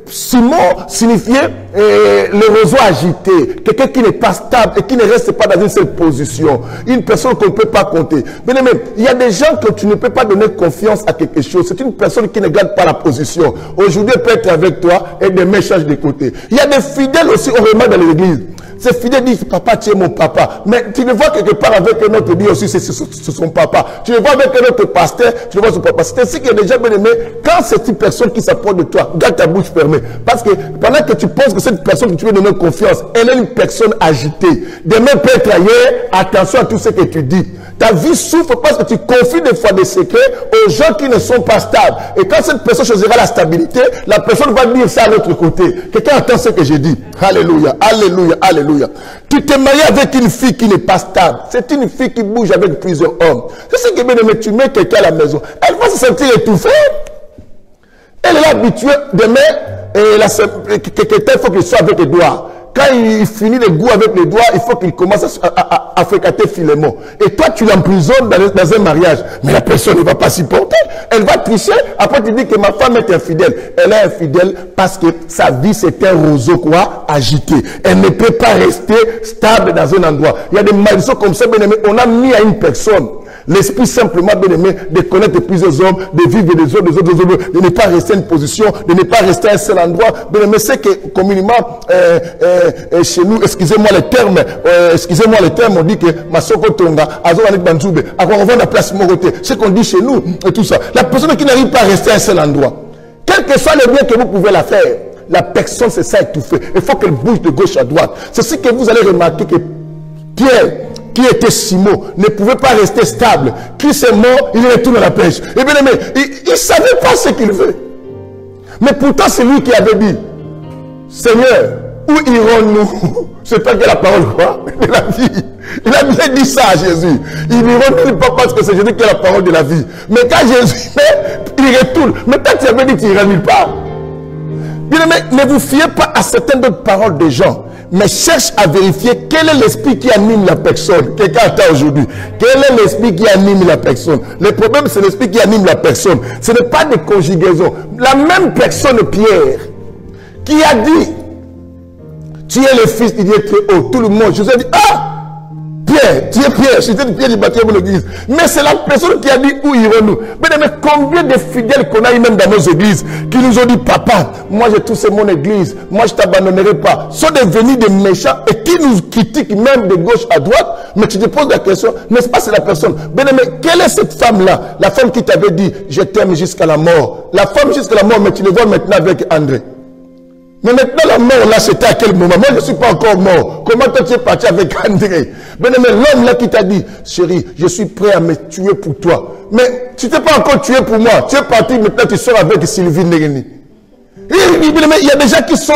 Simon signifiait le roseau agité. Quelqu'un qui n'est pas stable et qui ne reste pas dans une seule position. Une personne qu'on ne peut pas compter. Mais il y a des gens que tu ne peux pas donner confiance à quelque chose. C'est une personne qui ne garde pas la position. Aujourd'hui, elle peut être avec toi et demain change de côté. Il y a des fidèles aussi, on remarque dans l'église. Ces fidèles disent, papa, tu es mon papa. Mais tu le vois quelque part avec un autre dit aussi, c'est son papa. Tu le vois avec un autre pasteur, tu le vois son papa. C'est ainsi qu'il y a des gens bien aimés. Quand c'est une personne qui s'approche de toi, garde ta bouche fermée. Parce que pendant que tu penses que cette personne que tu veux donner confiance, elle est une personne agitée. Demain peut être ailleurs, attention à tout ce que tu dis. Ta vie souffre parce que tu confies des fois des secrets aux gens qui ne sont pas stables. Et quand cette personne choisira la stabilité, la personne va dire ça à l'autre côté. Quelqu'un entend ce que j'ai dit. Alléluia, alléluia, alléluia. Tu te maries avec une fille qui n'est pas stable. C'est une fille qui bouge avec plusieurs hommes. C'est ce que bien aimé, tu mets quelqu'un à la maison. Elle va se sentir étouffée. Elle est habituée demain, et quelqu'un, il faut qu'il soit avec les doigts. Quand il finit les goûts avec les doigts, il faut qu'il commence à fréquenter Philémon. Et toi, tu l'emprisonnes dans un mariage. Mais la personne ne va pas supporter. Elle va tricher. Après, tu dis que ma femme est infidèle. Elle est infidèle parce que sa vie, c'est un roseau, quoi, agité. Elle ne peut pas rester stable dans un endroit. Il y a des malédictions comme ça, bien aimé. On a mis à une personne L'esprit simplement, bien aimé, de connaître plusieurs hommes, de vivre des autres, de ne pas rester à une position, de ne pas rester à un seul endroit. Bien aimé, c'est que communément, chez nous, excusez-moi les termes, on dit que Masoko Tonga, Azoanik Banzoube, on va la place Moroté. Ce qu'on dit chez nous et tout ça. La personne qui n'arrive pas à rester à un seul endroit, quel que soit le bien que vous pouvez la faire, la personne c'est ça étouffée. Il faut qu'elle bouge de gauche à droite. C'est ce que vous allez remarquer que Pierre, qui était Simon, ne pouvait pas rester stable. Christ est mort, il retourne à la pêche. Et bien aimé, il ne savait pas ce qu'il veut. Mais pourtant, c'est lui qui avait dit, Seigneur, où irons-nous? C'est pas que la parole quoi? De la vie. Il a bien dit ça à Jésus. Il iront-nous pas parce que c'est Jésus qui a la parole de la vie. Mais quand Jésus il retourne. Mais quand tu avais dit qu'il n'irait nulle part. Bien aimé, ne vous fiez pas à certaines autres paroles des gens. Mais cherche à vérifier quel est l'esprit qui anime la personne. Quelqu'un attend aujourd'hui. Quel est l'esprit qui anime la personne? Le problème, c'est l'esprit qui anime la personne. Ce n'est pas des conjugaisons. La même personne, Pierre, qui a dit, tu es le fils du Dieu très haut. Tout le monde, Jésus a dit, ah, Pierre, tu es Pierre. J'étais Pierre du baptême de l'église. Mais c'est la personne qui a dit, où irons-nous? Mais combien de fidèles qu'on a eu même dans nos églises, qui nous ont dit, papa, moi j'ai touché mon église, moi je ne t'abandonnerai pas, sont devenus des méchants et qui nous critiquent même de gauche à droite. Mais tu te poses la question, n'est-ce pas, c'est la personne? Mais quelle est cette femme-là? La femme qui t'avait dit, je t'aime jusqu'à la mort. La femme jusqu'à la mort, mais tu le vois maintenant avec André. Mais maintenant, la mort, là, c'était à quel moment? Moi, je ne suis pas encore mort. Comment toi, tu es parti avec André? Mais l'homme là qui t'a dit, chérie, je suis prêt à me tuer pour toi. Mais tu t'es pas encore tué pour moi. Tu es parti, maintenant, tu sors avec Sylvie Néréni. Il y a des gens qui sont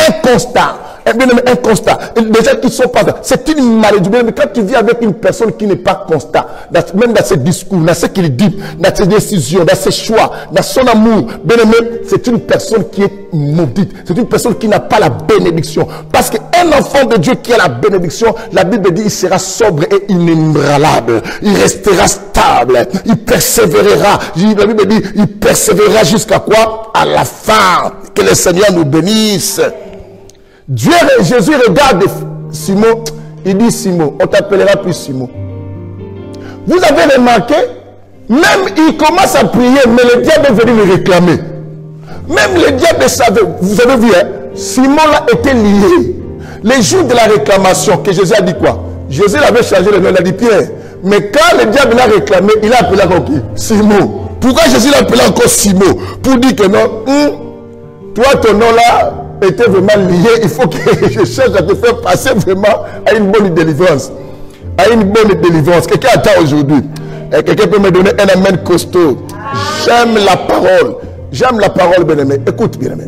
inconstants. Un constat. Les gens qui sont pas. C'est une maladie. Mais quand tu vis avec une personne qui n'est pas constante, même dans ses discours, dans ce qu'il dit, dans ses décisions, dans ses choix, dans son amour, c'est une personne qui est maudite. C'est une personne qui n'a pas la bénédiction. Parce qu'un enfant de Dieu qui a la bénédiction, la Bible dit, il sera sobre et inébranlable. Il restera stable. Il persévérera. La Bible dit, il persévérera jusqu'à quoi? À la fin. Que le Seigneur nous bénisse. Dieu, Jésus regarde Simon, il dit Simon, on t'appellera plus Simon. Vous avez remarqué, même il commence à prier, mais le diable est venu le réclamer. Même le diable savait, vous avez vu, hein, Simon là était lié. Les jours de la réclamation, que Jésus a dit quoi? Jésus avait changé le nom, il a dit Pierre. Mais quand le diable l'a réclamé, il a appelé encore qui? Simon. Pourquoi Jésus l'a appelé encore Simon? Pour dire que non, toi ton nom là, était vraiment lié, il faut que je cherche à te faire passer vraiment à une bonne délivrance. À une bonne délivrance. Quelqu'un attend aujourd'hui. Quelqu'un peut me donner un amen costaud. J'aime la parole. J'aime la parole, bien-aimé. Écoute, bien-aimé.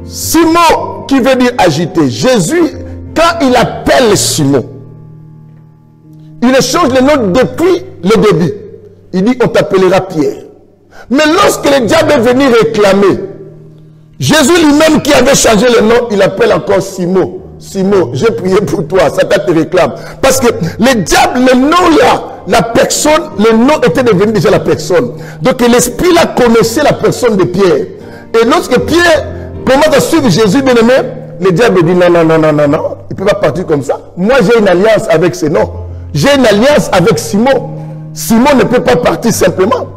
Simon, qui veut dire agité. Jésus, quand il appelle Simon, il change le nom depuis le début. Il dit, on t'appellera Pierre. Mais lorsque le diable est venu réclamer, Jésus lui-même qui avait changé le nom, il appelle encore Simon. Simon, j'ai prié pour toi, Satan te réclame. Parce que le diable, le nom là, la personne, le nom était devenu déjà la personne. Donc l'esprit là connaissait la personne de Pierre. Et lorsque Pierre commence à suivre Jésus bien-aimé, le diable dit non, non, non, non, non, non, il ne peut pas partir comme ça. Moi j'ai une alliance avec ce nom. J'ai une alliance avec Simon. Simon ne peut pas partir simplement.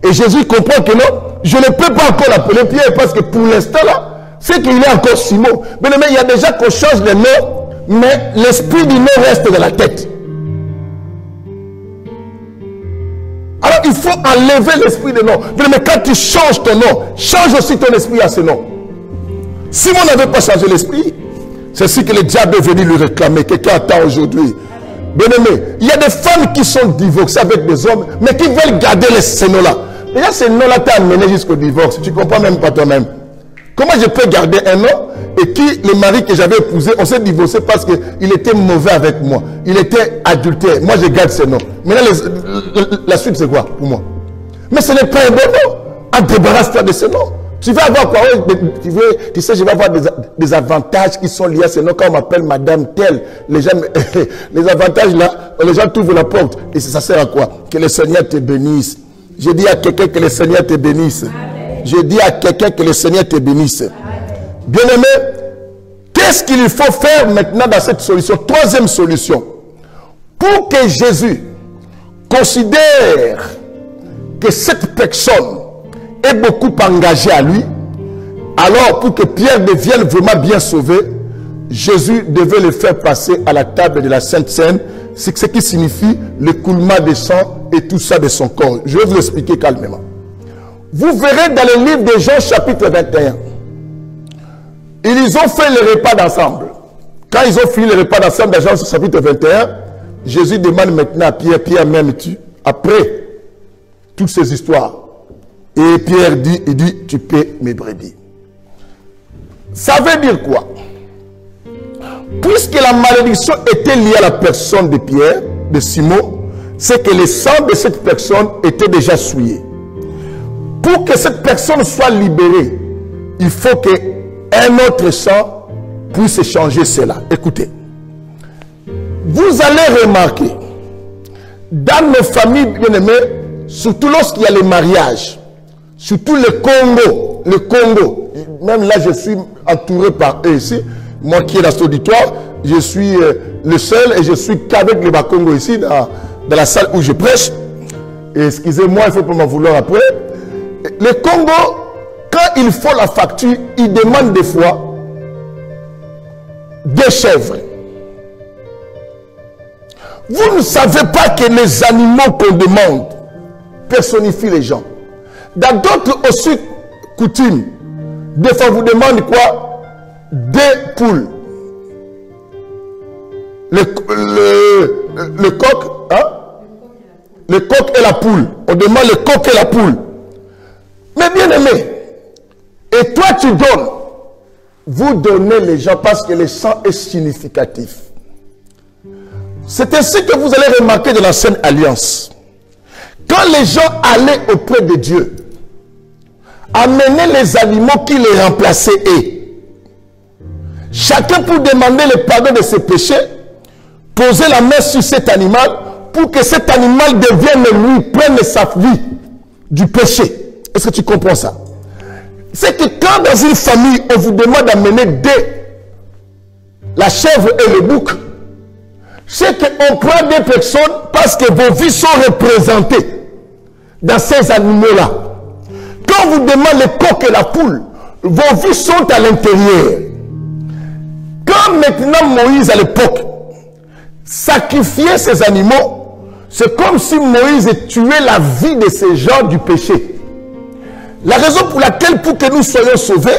Et Jésus comprend que non, je ne peux pas encore l'appeler Pierre parce que pour l'instant là, c'est qu'il est encore Simon. Mais il y a déjà qu'on change le nom, mais l'esprit du nom reste dans la tête. Alors il faut enlever l'esprit de nom. Mais quand tu changes ton nom, change aussi ton esprit à ce nom. Simon n'avait pas changé l'esprit. C'est ce que le diable est venu lui réclamer. Quelqu'un attend aujourd'hui. Bien-aimé, il y a des femmes qui sont divorcées avec des hommes, mais qui veulent garder ces noms-là. Déjà, ce nom-là t'a amené jusqu'au divorce. Tu ne comprends même pas toi-même. Comment je peux garder un nom et qui, le mari que j'avais épousé, on s'est divorcé parce qu'il était mauvais avec moi. Il était adultère. Moi, je garde ce nom. Maintenant, la suite, c'est quoi pour moi? Mais ce n'est pas un bon nom. Ah, débarrasse-toi de ce nom. Tu vas avoir quoi? Tu sais, je vais avoir des avantages qui sont liés à ce nom. Quand on m'appelle madame telle, les gens, les avantages là, les gens t'ouvrent la porte. Et ça sert à quoi? Que le Seigneur te bénisse. Je dis à quelqu'un que le Seigneur te bénisse. Amen. Je dis à quelqu'un que le Seigneur te bénisse. Bien-aimé, qu'est-ce qu'il faut faire maintenant dans cette solution? Troisième solution. Pour que Jésus considère que cette personne est beaucoup engagée à lui, alors pour que Pierre devienne vraiment bien sauvé, Jésus devait le faire passer à la table de la Sainte Seine, ce qui signifie l'écoulement de sang et tout ça de son corps. Je vais vous expliquer calmement. Vous verrez dans le livre de Jean chapitre 21, ils ont fait le repas d'ensemble. Quand ils ont fini le repas d'ensemble dans Jean chapitre 21, Jésus demande maintenant à Pierre, Pierre m'aimes-tu? Après toutes ces histoires. Et Pierre dit, tu paies mes brebis. Ça veut dire quoi? Puisque la malédiction était liée à la personne de Pierre, de Simon, c'est que le sang de cette personne était déjà souillé. Pour que cette personne soit libérée, il faut qu'un autre sang puisse changer cela. Écoutez, vous allez remarquer, dans nos familles bien-aimées, surtout lorsqu'il y a les mariages, surtout le Congo, même là je suis entouré par eux ici, moi qui est dans cet auditoire, je suis le seul et je suis qu'avec les Bakongo ici, dans la salle où je prêche. Et excusez-moi, il ne faut pas m'en vouloir après. Le Congo, quand il faut la facture, il demande des fois 2 chèvres. Vous ne savez pas que les animaux qu'on demande personnifient les gens. Dans d'autres aussi coutumes, des fois vous demandez quoi? 2 poules. Le coq, hein? Le coq et la poule. On demande le coq et la poule. Mais bien aimé, et toi tu donnes. Vous donnez les gens parce que le sang est significatif. C'est ainsi que vous allez remarquer de l'ancienne alliance. Quand les gens allaient auprès de Dieu, amener les animaux qui les remplaçaient et chacun pour demander le pardon de ses péchés, poser la main sur cet animal pour que cet animal devienne lui, prenne sa vie du péché. Est-ce que tu comprends ça? C'est que quand dans une famille, on vous demande d'amener la chèvre et le bouc, c'est qu'on prend des personnes parce que vos vies sont représentées dans ces animaux-là. Quand on vous demande le coq et la poule, vos vies sont à l'intérieur. Quand maintenant Moïse à l'époque sacrifiait ces animaux, c'est comme si Moïse tuait la vie de ces gens du péché. La raison pour laquelle, pour que nous soyons sauvés,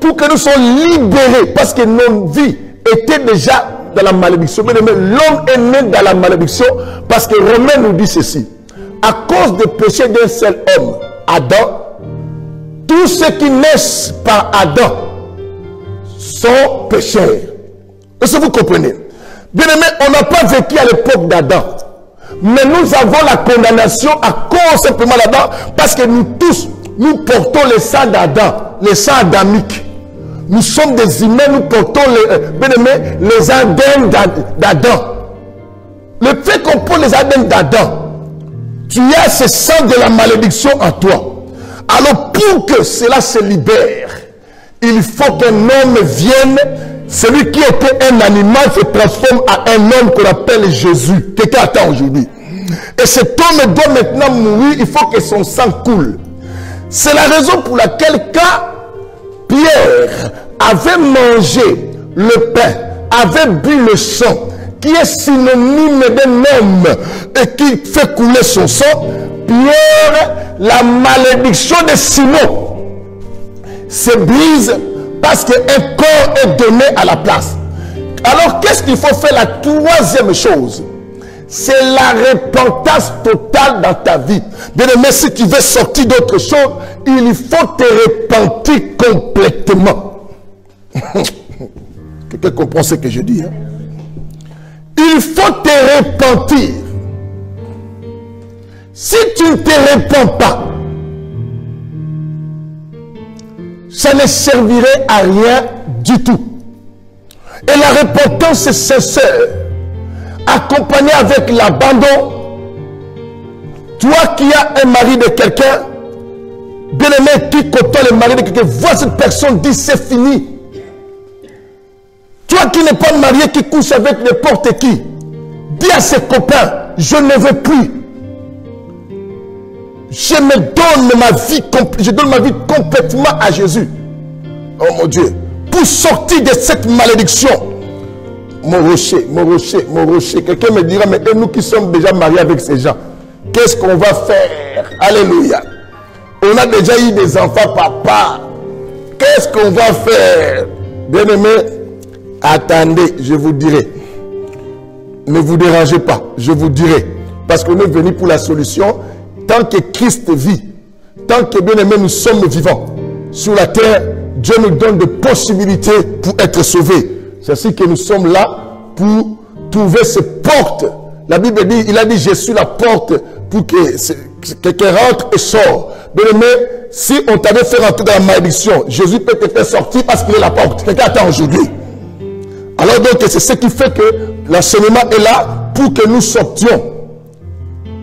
pour que nous soyons libérés, parce que nos vies étaient déjà dans la malédiction. Mais l'homme est né dans la malédiction parce que Romain nous dit ceci. À cause du péché d'un seul homme, Adam, tous ceux qui naissent par Adam sont pécheurs. Est-ce que vous comprenez? Bien aimé, on n'a pas vécu à l'époque d'Adam. Mais nous avons la condamnation à cause simplement d'Adam, parce que nous tous, nous portons le sang d'Adam, le sang adamique. Nous sommes des humains, nous portons les ADN d'Adam. Le fait qu'on porte les ADN d'Adam, tu as ce sang de la malédiction en toi. Alors pour que cela se libère, il faut qu'un homme vienne. Celui qui était un animal se transforme à un homme qu'on appelle Jésus. Quelqu'un attend aujourd'hui. Et cet homme doit maintenant mourir. Il faut que son sang coule. C'est la raison pour laquelle quand Pierre avait mangé le pain, avait bu le sang, qui est synonyme d'un homme et qui fait couler son sang, Pierre, la malédiction de Simon se brise parce qu'un corps est donné à la place. Alors qu'est-ce qu'il faut faire? La troisième chose, c'est la repentance totale dans ta vie. Bien aimé, si tu veux sortir d'autre chose, il faut te repentir complètement. Quelqu'un comprend ce que je dis, hein? Il faut te repentir. Si tu ne te repens pas, ça ne servirait à rien du tout. Et la repentance c'est sincère, accompagnée avec l'abandon. Toi qui as un mari de quelqu'un, bien aimé, qui côtoie le mari de quelqu'un, vois cette personne, dit c'est fini. Toi qui n'es pas marié, qui couche avec n'importe qui, dis à ses copains, je ne veux plus. Je donne ma vie complètement à Jésus. Oh mon Dieu. Pour sortir de cette malédiction. Mon rocher, mon rocher, mon rocher. Quelqu'un me dira, mais nous qui sommes déjà mariés avec ces gens, qu'est-ce qu'on va faire? Alléluia. On a déjà eu des enfants, papa. Qu'est-ce qu'on va faire? Bien-aimé, attendez, je vous dirai. Ne vous dérangez pas, je vous dirai. Parce qu'on est venu pour la solution. Tant que Christ vit, tant que bien-aimé nous sommes vivants sur la terre, Dieu nous donne des possibilités pour être sauvés. C'est ainsi que nous sommes là pour trouver ces portes. La Bible dit, il a dit, je suis la porte pour que quelqu'un rentre et sort. Bien-aimé, si on t'avait fait rentrer dans la malédiction, Jésus peut te faire sortir parce qu'il est la porte. Quelqu'un attend aujourd'hui. Alors donc, c'est ce qui fait que l'enseignement est là pour que nous sortions.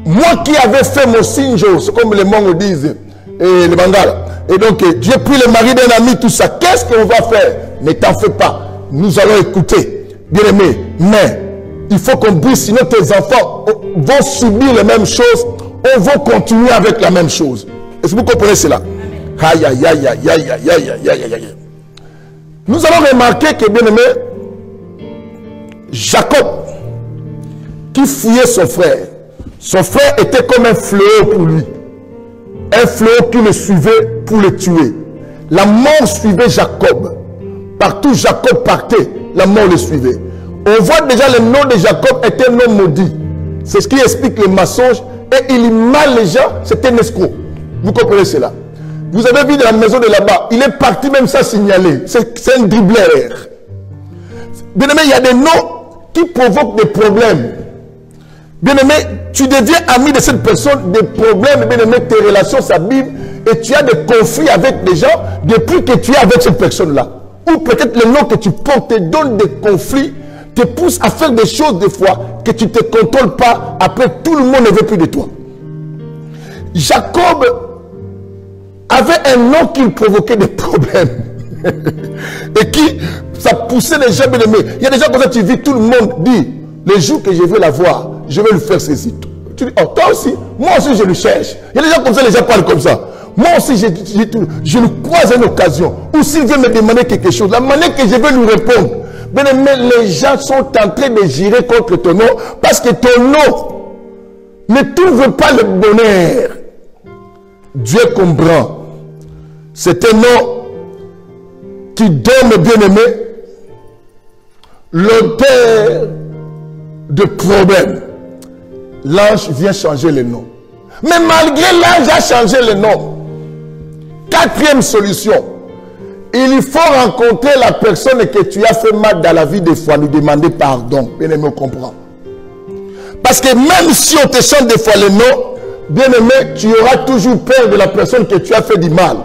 Moi qui avais fait mon signe, c'est comme les Mongos disent, et les Bengales. Et donc, j'ai pris le mari d'un ami, tout ça. Qu'est-ce qu'on va faire? Ne t'en fais pas. Nous allons écouter, bien aimé. Mais, il faut qu'on brise, sinon tes enfants vont subir les mêmes choses. On va continuer avec la même chose. Est-ce que vous comprenez cela? Aïe, aïe, aïe, aïe, aïe, aïe, aïe, aïe, aïe, aïe. Nous allons remarquer que, bien aimé, Jacob, qui fouillait son frère était comme un fléau pour lui. Un fléau qui le suivait pour le tuer. La mort suivait Jacob. Partout Jacob partait, la mort le suivait. On voit déjà le nom de Jacob était un homme maudit. C'est ce qui explique les mensonges. Et il mal les gens, c'était un escroc. Vous comprenez cela? Vous avez vu dans la maison de là-bas, il est parti même sans signaler. C'est un dribbleur. Bien aimé, il y a des noms qui provoquent des problèmes. Bien aimé, tu deviens ami de cette personne, des problèmes, bien aimé, tes relations s'abîment et tu as des conflits avec des gens depuis que tu es avec cette personne-là. Ou peut-être le nom que tu portes te donne des conflits, te pousse à faire des choses des fois que tu ne te contrôles pas. Après, tout le monde ne veut plus de toi. Jacob avait un nom qui provoquait des problèmes. Et qui, ça poussait les gens bien aimés. Il y a des gens comme ça, tu vis, tout le monde dit, le jour que je veux la voir, je vais lui faire ceci. Tu dis, oh, toi aussi, moi aussi je le cherche. Il y a des gens comme ça, les gens parlent comme ça. Moi aussi, je le croise à une occasion. Ou s'il veut me demander quelque chose, la manière que je vais lui répondre. Bien aimé, les gens sont en train de girer contre ton nom parce que ton nom ne trouve pas le bonheur. Dieu comprend. C'est un nom qui donne, bien aimé, l'odeur de problème. L'ange vient changer le nom. Mais malgré l'ange a changé le nom. Quatrième solution. Il faut rencontrer la personne que tu as fait mal dans la vie des fois, lui demander pardon. Bien aimé, on comprend. Parce que même si on te change des fois le nom, bien aimé, tu auras toujours peur de la personne que tu as fait du mal.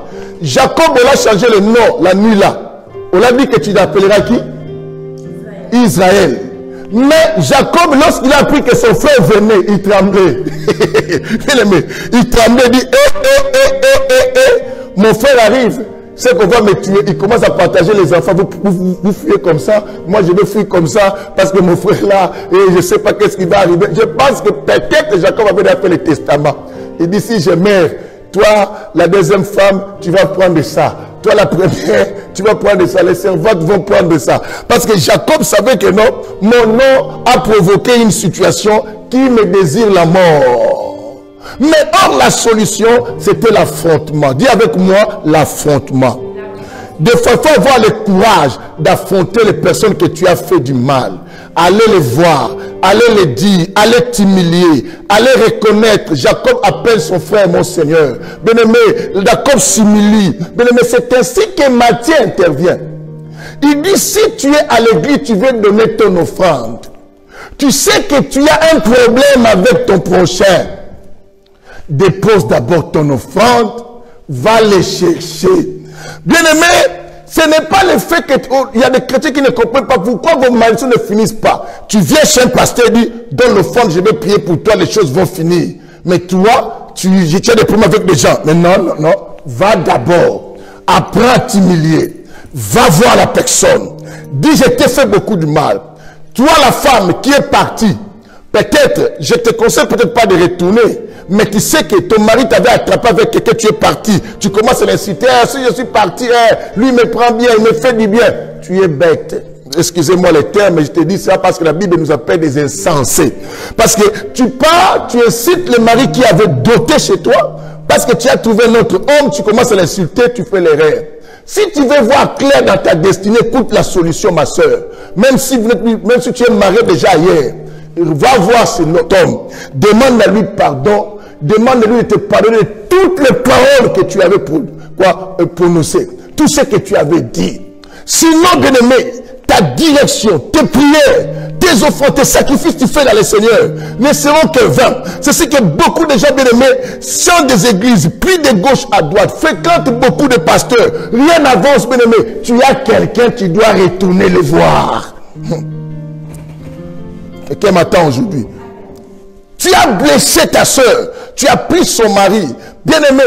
Jacob, on a changé le nom la nuit là. On a dit que tu l'appelleras qui? Israël. Mais Jacob, lorsqu'il a appris que son frère venait, il tremblait. Bien aimé, il tremblait, il dit, mon frère arrive, c'est qu'on va me tuer. Il commence à partager les enfants. Vous fuyez comme ça, moi je vais fuir comme ça, parce que mon frère là, et je ne sais pas qu'est-ce qui va arriver. Je pense que peut-être Jacob avait fait le testament. Il dit, si je meurs, toi, la deuxième femme, tu vas prendre ça. Toi, la première, tu vas prendre ça. Les servantes vont prendre ça. Parce que Jacob savait que non, mon nom a provoqué une situation qui me désire la mort. Mais or, la solution, c'était l'affrontement. Dis avec moi, l'affrontement. Des fois, il faut avoir le courage d'affronter les personnes que tu as fait du mal. Allez les voir, allez les dire, allez t'humilier, allez reconnaître. Jacob appelle son frère, mon Seigneur. Bien-aimé, Jacob s'humilie. Bien-aimé, c'est ainsi que Matthieu intervient. Il dit, si tu es à l'église, tu veux donner ton offrande. Tu sais que tu as un problème avec ton prochain. Dépose d'abord ton offrande, va les chercher. Bien-aimé, ce n'est pas le fait qu'il y a des chrétiens qui ne comprennent pas pourquoi vos malédictions ne finissent pas. Tu viens chez un pasteur et dis, donne l'offrande, je vais prier pour toi, les choses vont finir. Mais toi, tu as des problèmes avec les gens. Mais non, non, non. Va d'abord, apprends à t'humilier. Va voir la personne. Dis, je t'ai fait beaucoup de mal. Toi, la femme qui est partie, peut-être, je te conseille peut-être pas de retourner, mais tu sais que ton mari t'avait attrapé avec quelqu'un, tu es parti. Tu commences à l'insulter, si je suis parti, lui me prend bien, il me fait du bien. Tu es bête. Excusez-moi les termes, mais je te dis ça parce que la Bible nous appelle des insensés. Parce que tu pars, tu incites le mari qui avait doté chez toi, parce que tu as trouvé un autre homme, tu commences à l'insulter, tu fais l'erreur. Si tu veux voir clair dans ta destinée, écoute la solution, ma soeur. Même si tu es marié déjà hier, va voir ce homme, demande à lui pardon, demande à lui de te pardonner toutes les paroles que tu avais prononcées, tout ce que tu avais dit. Sinon, bien-aimé, ta direction, tes prières, tes offrandes, tes sacrifices que tu fais dans le Seigneur ne seront que vains. C'est ce que beaucoup de gens bien-aimés chantent des églises, prient de gauche à droite, fréquentent beaucoup de pasteurs. Rien n'avance, bien-aimé. Tu as quelqu'un, tu dois retourner le voir. Quelqu'un m'attend aujourd'hui. Tu as blessé ta soeur, tu as pris son mari. Bien-aimé,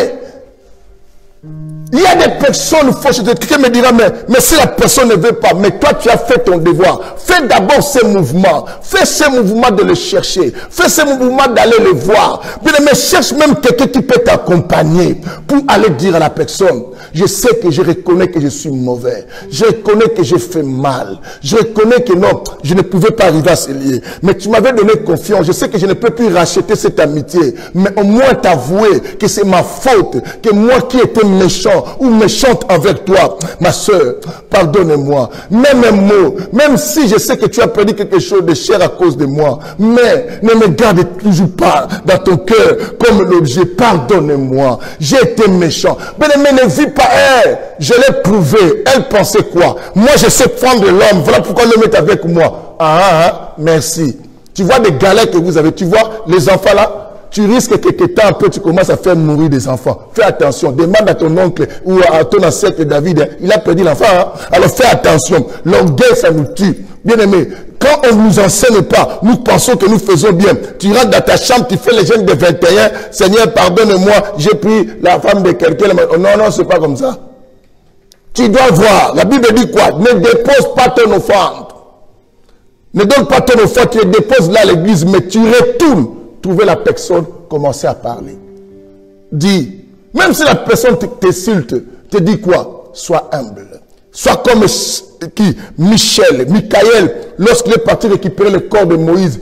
il y a des personnes, quelqu'un me dira, mais si la personne ne veut pas, mais toi tu as fait ton devoir. Fais d'abord ces mouvements. Fais ces mouvements de le chercher. Fais ces mouvements d'aller le voir. Bien, mais cherche même quelqu'un qui peut t'accompagner pour aller dire à la personne, je sais que je reconnais que je suis mauvais. Je reconnais que j'ai fait mal. Je reconnais que non, je ne pouvais pas arriver à se lier. Mais tu m'avais donné confiance. Je sais que je ne peux plus racheter cette amitié. Mais au moins t'avouer que c'est ma faute. Que moi qui étais méchant ou méchante avec toi, ma soeur, pardonne-moi. Même un mot, même si je sais que tu as perdu quelque chose de cher à cause de moi, mais ne me garde toujours pas dans ton cœur comme l'objet. Pardonne-moi. J'ai été méchant. Mais ne vis pas elle. Je l'ai prouvé. Elle pensait quoi? Moi, je sais prendre l'homme. Voilà pourquoi l'homme est avec moi. Merci. Tu vois des galères que vous avez. Tu vois les enfants là? Tu risques quelque temps un peu, tu commences à faire mourir des enfants. Fais attention. Demande à ton oncle ou à ton ancêtre David. Il a perdu l'enfant. Alors fais attention. L'orgueil, ça nous tue. Bien aimé, quand on ne nous enseigne pas, nous pensons que nous faisons bien. Tu rentres dans ta chambre, tu fais les jeûnes de 21. Seigneur, pardonne-moi, j'ai pris la femme de quelqu'un. Non, c'est pas comme ça. Tu dois voir. La Bible dit quoi? Ne dépose pas ton offrande. Ne donne pas ton offrande, tu le déposes là à l'église, mais tu retournes. Trouver la personne, commencer à parler. Dis, même si la personne t'insulte, te dit quoi? Sois humble. Sois comme Michaël, lorsqu'il est parti récupérer le corps de Moïse,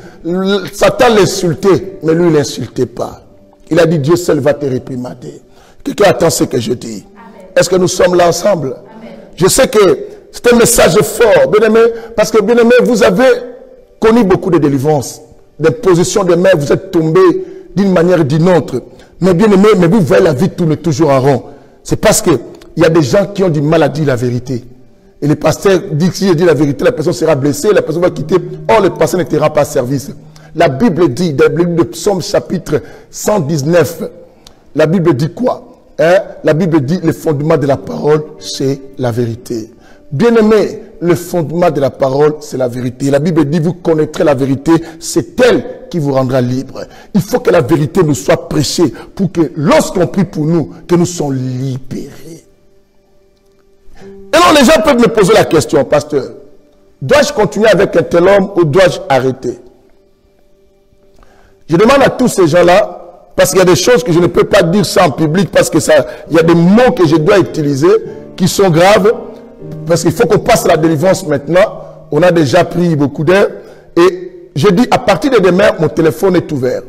Satan l'insultait, mais lui il l'insultait pas. Il a dit, Dieu seul va te réprimander. Quelqu'un attend ce que je dis. Est-ce que nous sommes là ensemble? Amen. Je sais que c'est un message fort, bien-aimé, parce que bien-aimé, vous avez connu beaucoup de délivrances. Des positions de main, vous êtes tombé d'une manière ou d'une autre. Mais bien aimé, mais vous voyez la vie tourne toujours en rond. C'est parce que il y a des gens qui ont du mal à dire la vérité. Et le pasteur dit que si je dis la vérité, la personne sera blessée, la personne va quitter. Or, le pasteur ne te rend pas service. La Bible dit, dans le livre de Psaume chapitre 119, la Bible dit quoi? La Bible dit, le fondement de la parole, c'est la vérité. Bien aimé, le fondement de la parole, c'est la vérité. La Bible dit, vous connaîtrez la vérité, c'est elle qui vous rendra libre. Il faut que la vérité nous soit prêchée pour que lorsqu'on prie pour nous, que nous soyons libérés. Et alors les gens peuvent me poser la question, pasteur, dois-je continuer avec un tel homme ou dois-je arrêter? Je demande à tous ces gens-là, parce qu'il y a des choses que je ne peux pas dire ça en public, parce que il y a des mots que je dois utiliser qui sont graves, parce qu'il faut qu'on passe à la délivrance maintenant. On a déjà pris beaucoup d'air. Et je dis, à partir de demain, mon téléphone est ouvert.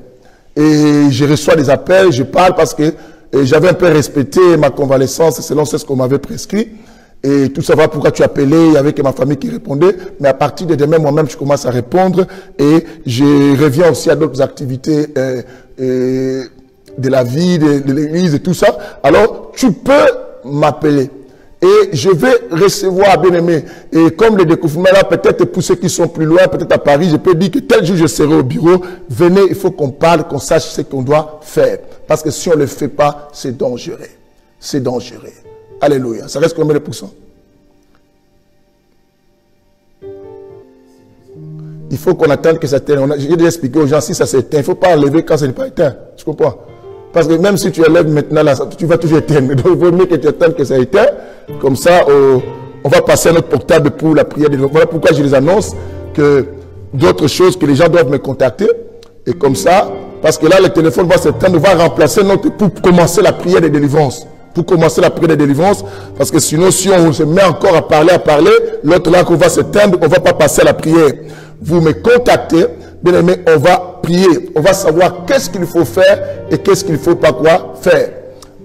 Et je reçois des appels, je parle parce que j'avais un peu respecté ma convalescence selon ce qu'on m'avait prescrit. Et tout ça va pourquoi tu appelais, il y avait que ma famille qui répondait. Mais à partir de demain, moi-même, je commence à répondre. Et je reviens aussi à d'autres activités de la vie, de l'église et tout ça. Alors, tu peux m'appeler. Et je vais recevoir, bien aimé, et comme le découvrement là, peut-être pour ceux qui sont plus loin, peut-être à Paris, je peux dire que tel jour je serai au bureau, venez, il faut qu'on parle, qu'on sache ce qu'on doit faire. Parce que si on ne le fait pas, c'est dangereux. C'est dangereux. Alléluia. Ça reste combien de pourcents? Il faut qu'on attende que ça s'éteigne. J'ai déjà expliqué aux gens, si ça s'éteint, il ne faut pas enlever quand ça n'est pas éteint. Tu comprends? Parce que même si tu élèves maintenant, là, tu vas toujours éteindre. Donc, il vaut mieux que tu attendes que ça éteint. Comme ça, on va passer à notre portable pour la prière. Voilà pourquoi je les annonce que d'autres choses que les gens doivent me contacter. Et comme ça, parce que là, le téléphone va s'éteindre, va remplacer notre, pour commencer la prière de délivrance. Pour commencer la prière de délivrance, parce que sinon, si on se met encore à parler, l'autre là qu'on va s'éteindre, on ne va pas passer à la prière. Vous me contactez, bien aimé, on va prier. On va savoir qu'est-ce qu'il faut faire et qu'est-ce qu'il ne faut pas quoi faire.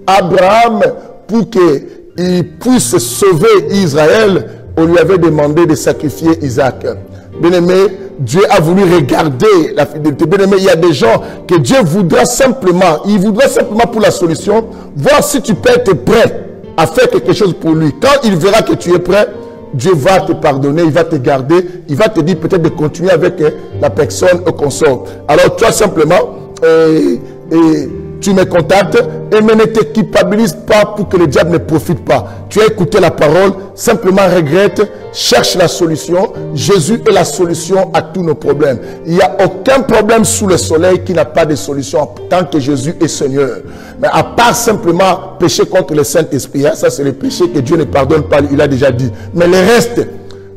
Abraham, pour qu'il puisse sauver Israël, on lui avait demandé de sacrifier Isaac. Bien aimé, Dieu a voulu regarder la fidélité. Bien aimé, il y a des gens que Dieu voudra simplement, il voudra simplement pour la solution, voir si tu peux être prêt à faire quelque chose pour lui. Quand il verra que tu es prêt, Dieu va te pardonner, il va te garder, il va te dire peut-être de continuer avec la personne au consort. Alors toi simplement, tu me contactes et ne te culpabilise pas pour que le diable ne profite pas. Tu as écouté la parole, simplement regrette, cherche la solution. Jésus est la solution à tous nos problèmes. Il n'y a aucun problème sous le soleil qui n'a pas de solution tant que Jésus est Seigneur. Mais à part simplement pécher contre le Saint-Esprit, hein, ça c'est le péché que Dieu ne pardonne pas, il a déjà dit. Mais le reste,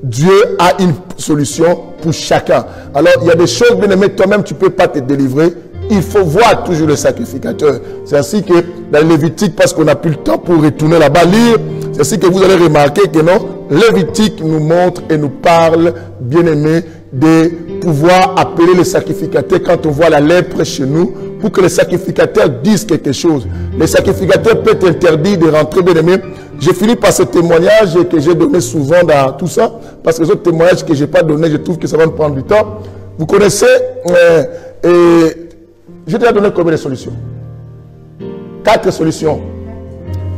Dieu a une solution pour chacun. Alors il y a des choses, bien aimé, toi-même tu ne peux pas te délivrer. Il faut voir toujours le sacrificateur. C'est ainsi que dans Lévitique, parce qu'on n'a plus le temps pour retourner là-bas lire, c'est ainsi que vous allez remarquer que non, Lévitique nous montre et nous parle, bien aimé, de pouvoir appeler le sacrificateur quand on voit la lèpre chez nous, pour que le sacrificateur dise quelque chose. Le sacrificateur peut interdire de rentrer, bien aimé. J'ai fini par ce témoignage que j'ai donné souvent dans tout ça, parce que les autres témoignages que je n'ai pas donné, je trouve que ça va me prendre du temps. Vous connaissez, je t'ai donné combien de solutions? 4 solutions.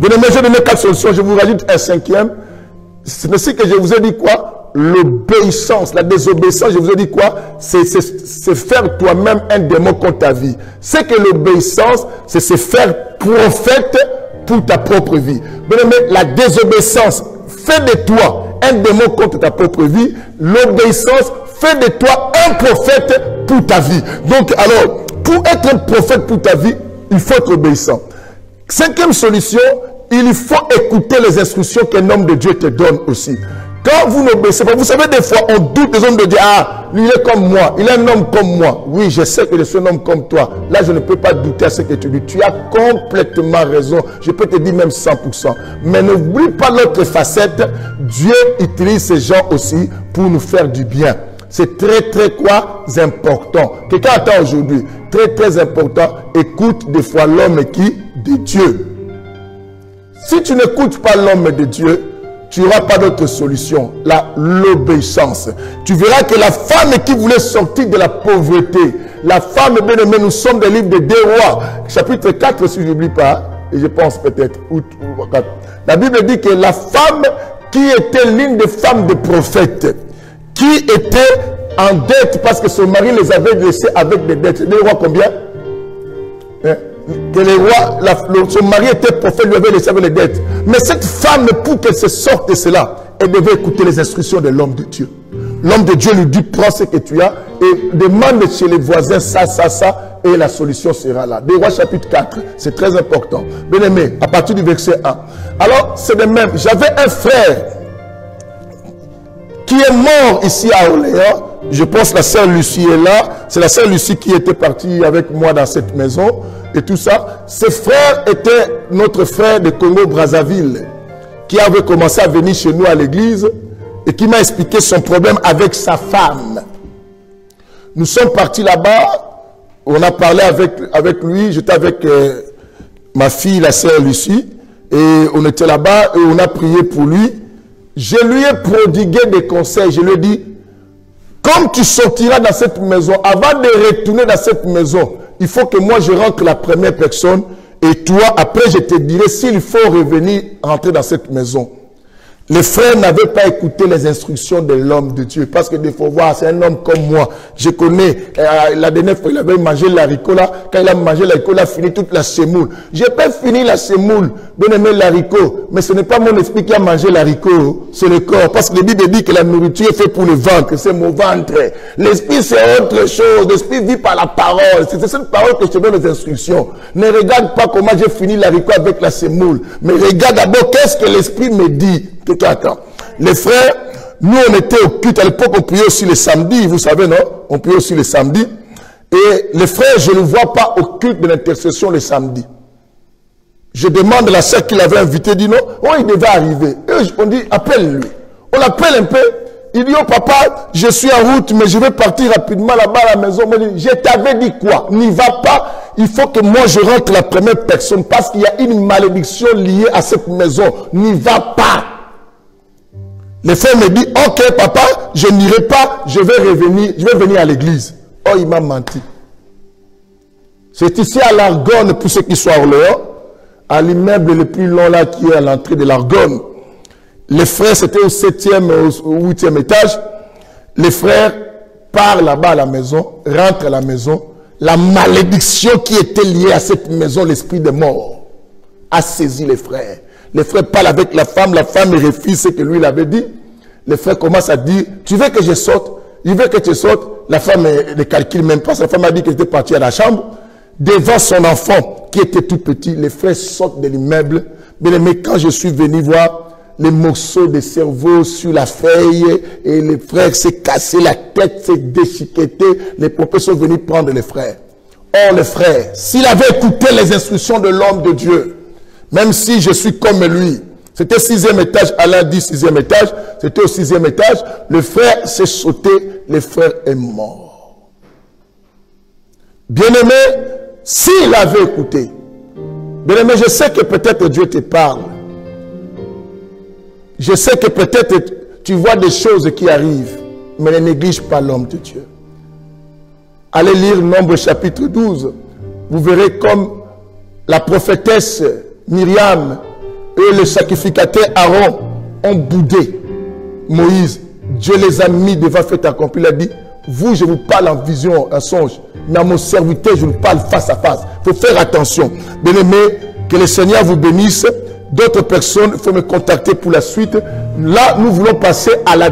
Bien aimé, j'ai donné 4 solutions, je vous rajoute un 5e. C'est ainsi que je vous ai dit quoi? L'obéissance, la désobéissance, je vous ai dit quoi? C'est faire toi-même un démon contre ta vie. C'est que l'obéissance, c'est se faire prophète pour ta propre vie. Bien aimé, la désobéissance fait de toi un démon contre ta propre vie. L'obéissance fait de toi un prophète pour ta vie. Donc alors, pour être un prophète pour ta vie, il faut être obéissant. 5e solution, il faut écouter les instructions qu'un homme de Dieu te donne aussi. Quand vous n'obéissez pas, vous savez, des fois, on doute des hommes de Dieu. Ah, lui, il est comme moi, il est un homme comme moi. Oui, je sais que je suis un homme comme toi. Là, je ne peux pas douter à ce que tu dis. Tu as complètement raison. Je peux te dire même 100%. Mais n'oublie pas l'autre facette. Dieu utilise ces gens aussi pour nous faire du bien. C'est très quoi important. Quelqu'un attend aujourd'hui. Très important. Écoute des fois l'homme qui? De Dieu. Si tu n'écoutes pas l'homme de Dieu, tu n'auras pas d'autre solution. L'obéissance. Tu verras que la femme qui voulait sortir de la pauvreté, la femme, bien aimée, nous sommes des livres de 2 Rois, chapitre 4, si je n'oublie pas, et je pense peut-être, la Bible dit que la femme qui était l'une des femmes des prophètes, qui était en dette parce que son mari les avait laissés avec des dettes. Les rois combien? Que les rois, son mari était prophète, lui avait laissé avec les dettes. Mais cette femme, pour qu'elle se sorte de cela, elle devait écouter les instructions de l'homme de Dieu. L'homme de Dieu lui dit, prends ce que tu as et demande chez les voisins ça, et la solution sera là. Des Rois chapitre 4, c'est très important. Bien aimé, à partir du verset 1. Alors, c'est de même, j'avais un frère qui est mort ici à Orléans. Je pense que la sœur Lucie est là. C'est la sœur Lucie qui était partie avec moi dans cette maison et tout ça. Ce frère était notre frère de Congo-Brazzaville qui avait commencé à venir chez nous à l'église et qui m'a expliqué son problème avec sa femme. Nous sommes partis là-bas. On a parlé avec lui. J'étais avec ma fille, la sœur Lucie. Et on était là-bas et on a prié pour lui. Je lui ai prodigué des conseils. Je lui ai dit, comme tu sortiras dans cette maison, avant de retourner dans cette maison, il faut que moi je rentre la première personne et toi, après je te dirai s'il faut revenir rentrer dans cette maison. Les frères n'avaient pas écouté les instructions de l'homme de Dieu. Parce que il faut voir, c'est un homme comme moi. Je connais, la dernière fois, il avait mangé l'haricot là. Quand il a mangé l'haricot, il a fini toute la semoule. J'ai pas fini la semoule, bien aimé l'haricot. Mais ce n'est pas mon esprit qui a mangé l'haricot, c'est le corps. Parce que la Bible dit que la nourriture est faite pour le ventre, c'est mon ventre. L'esprit, c'est autre chose. L'esprit vit par la parole. C'est cette parole que je te donne les instructions. Ne regarde pas comment j'ai fini l'haricot avec la semoule. Mais regarde d'abord qu'est-ce que l'esprit me dit. Attends. Les frères, nous on était au culte à l'époque, on priait aussi les samedis, vous savez non? On priait aussi les samedis. Et les frères, je ne le vois pas au culte de l'intercession le samedi. Je demande à la sœur qui l'avait invité, dit non, oh, il devait arriver. Et on dit, appelle-lui. On l'appelle un peu. Il dit, oh papa, je suis en route, mais je vais partir rapidement là-bas à la maison. Mais je t'avais dit quoi? N'y va pas. Il faut que moi je rentre la première personne parce qu'il y a une malédiction liée à cette maison. N'y va pas. Le frère me dit, ok papa, je n'irai pas, je vais venir à l'église. Oh, il m'a menti. C'est ici à l'Argonne, pour ceux qui sont à Orléans, à l'immeuble le plus long là qui est à l'entrée de l'Argonne. Les frères, c'était au 7e ou 8e étage. Les frères partent là-bas à la maison, rentrent à la maison. La malédiction qui était liée à cette maison, l'esprit des morts, a saisi les frères. Les frères parlent avec la femme refuse ce que lui l'avait dit. Les frères commencent à dire, tu veux que je sorte? Il veut que tu sortes. La femme ne calcule même pas. Sa femme a dit qu'elle était partie à la chambre. Devant son enfant qui était tout petit, les frères sortent de l'immeuble. Bien aimé, quand je suis venu voir les morceaux de cerveau sur la feuille et les frères s'est cassé la tête, s'est déchiqueté, les pompiers sont venus prendre les frères. Or, les frères, s'il avait écouté les instructions de l'homme de Dieu, même si je suis comme lui, c'était 6e étage, Alain dit 6e étage, c'était au 6e étage, le frère s'est sauté, le frère est mort. Bien-aimé, s'il avait écouté, bien-aimé, je sais que peut-être Dieu te parle. Je sais que peut-être tu vois des choses qui arrivent, mais ne néglige pas l'homme de Dieu. Allez lire Nombre chapitre 12. Vous verrez comme la prophétesse Myriam et le sacrificateur Aaron ont boudé Moïse. Dieu les a mis devant fait accompli. Il a dit, vous, je vous parle en vision, en songe, mais à mon serviteur, je vous parle face à face. Il faut faire attention. Bien-aimé, que le Seigneur vous bénisse. D'autres personnes, il faut me contacter pour la suite. Là, nous voulons passer à la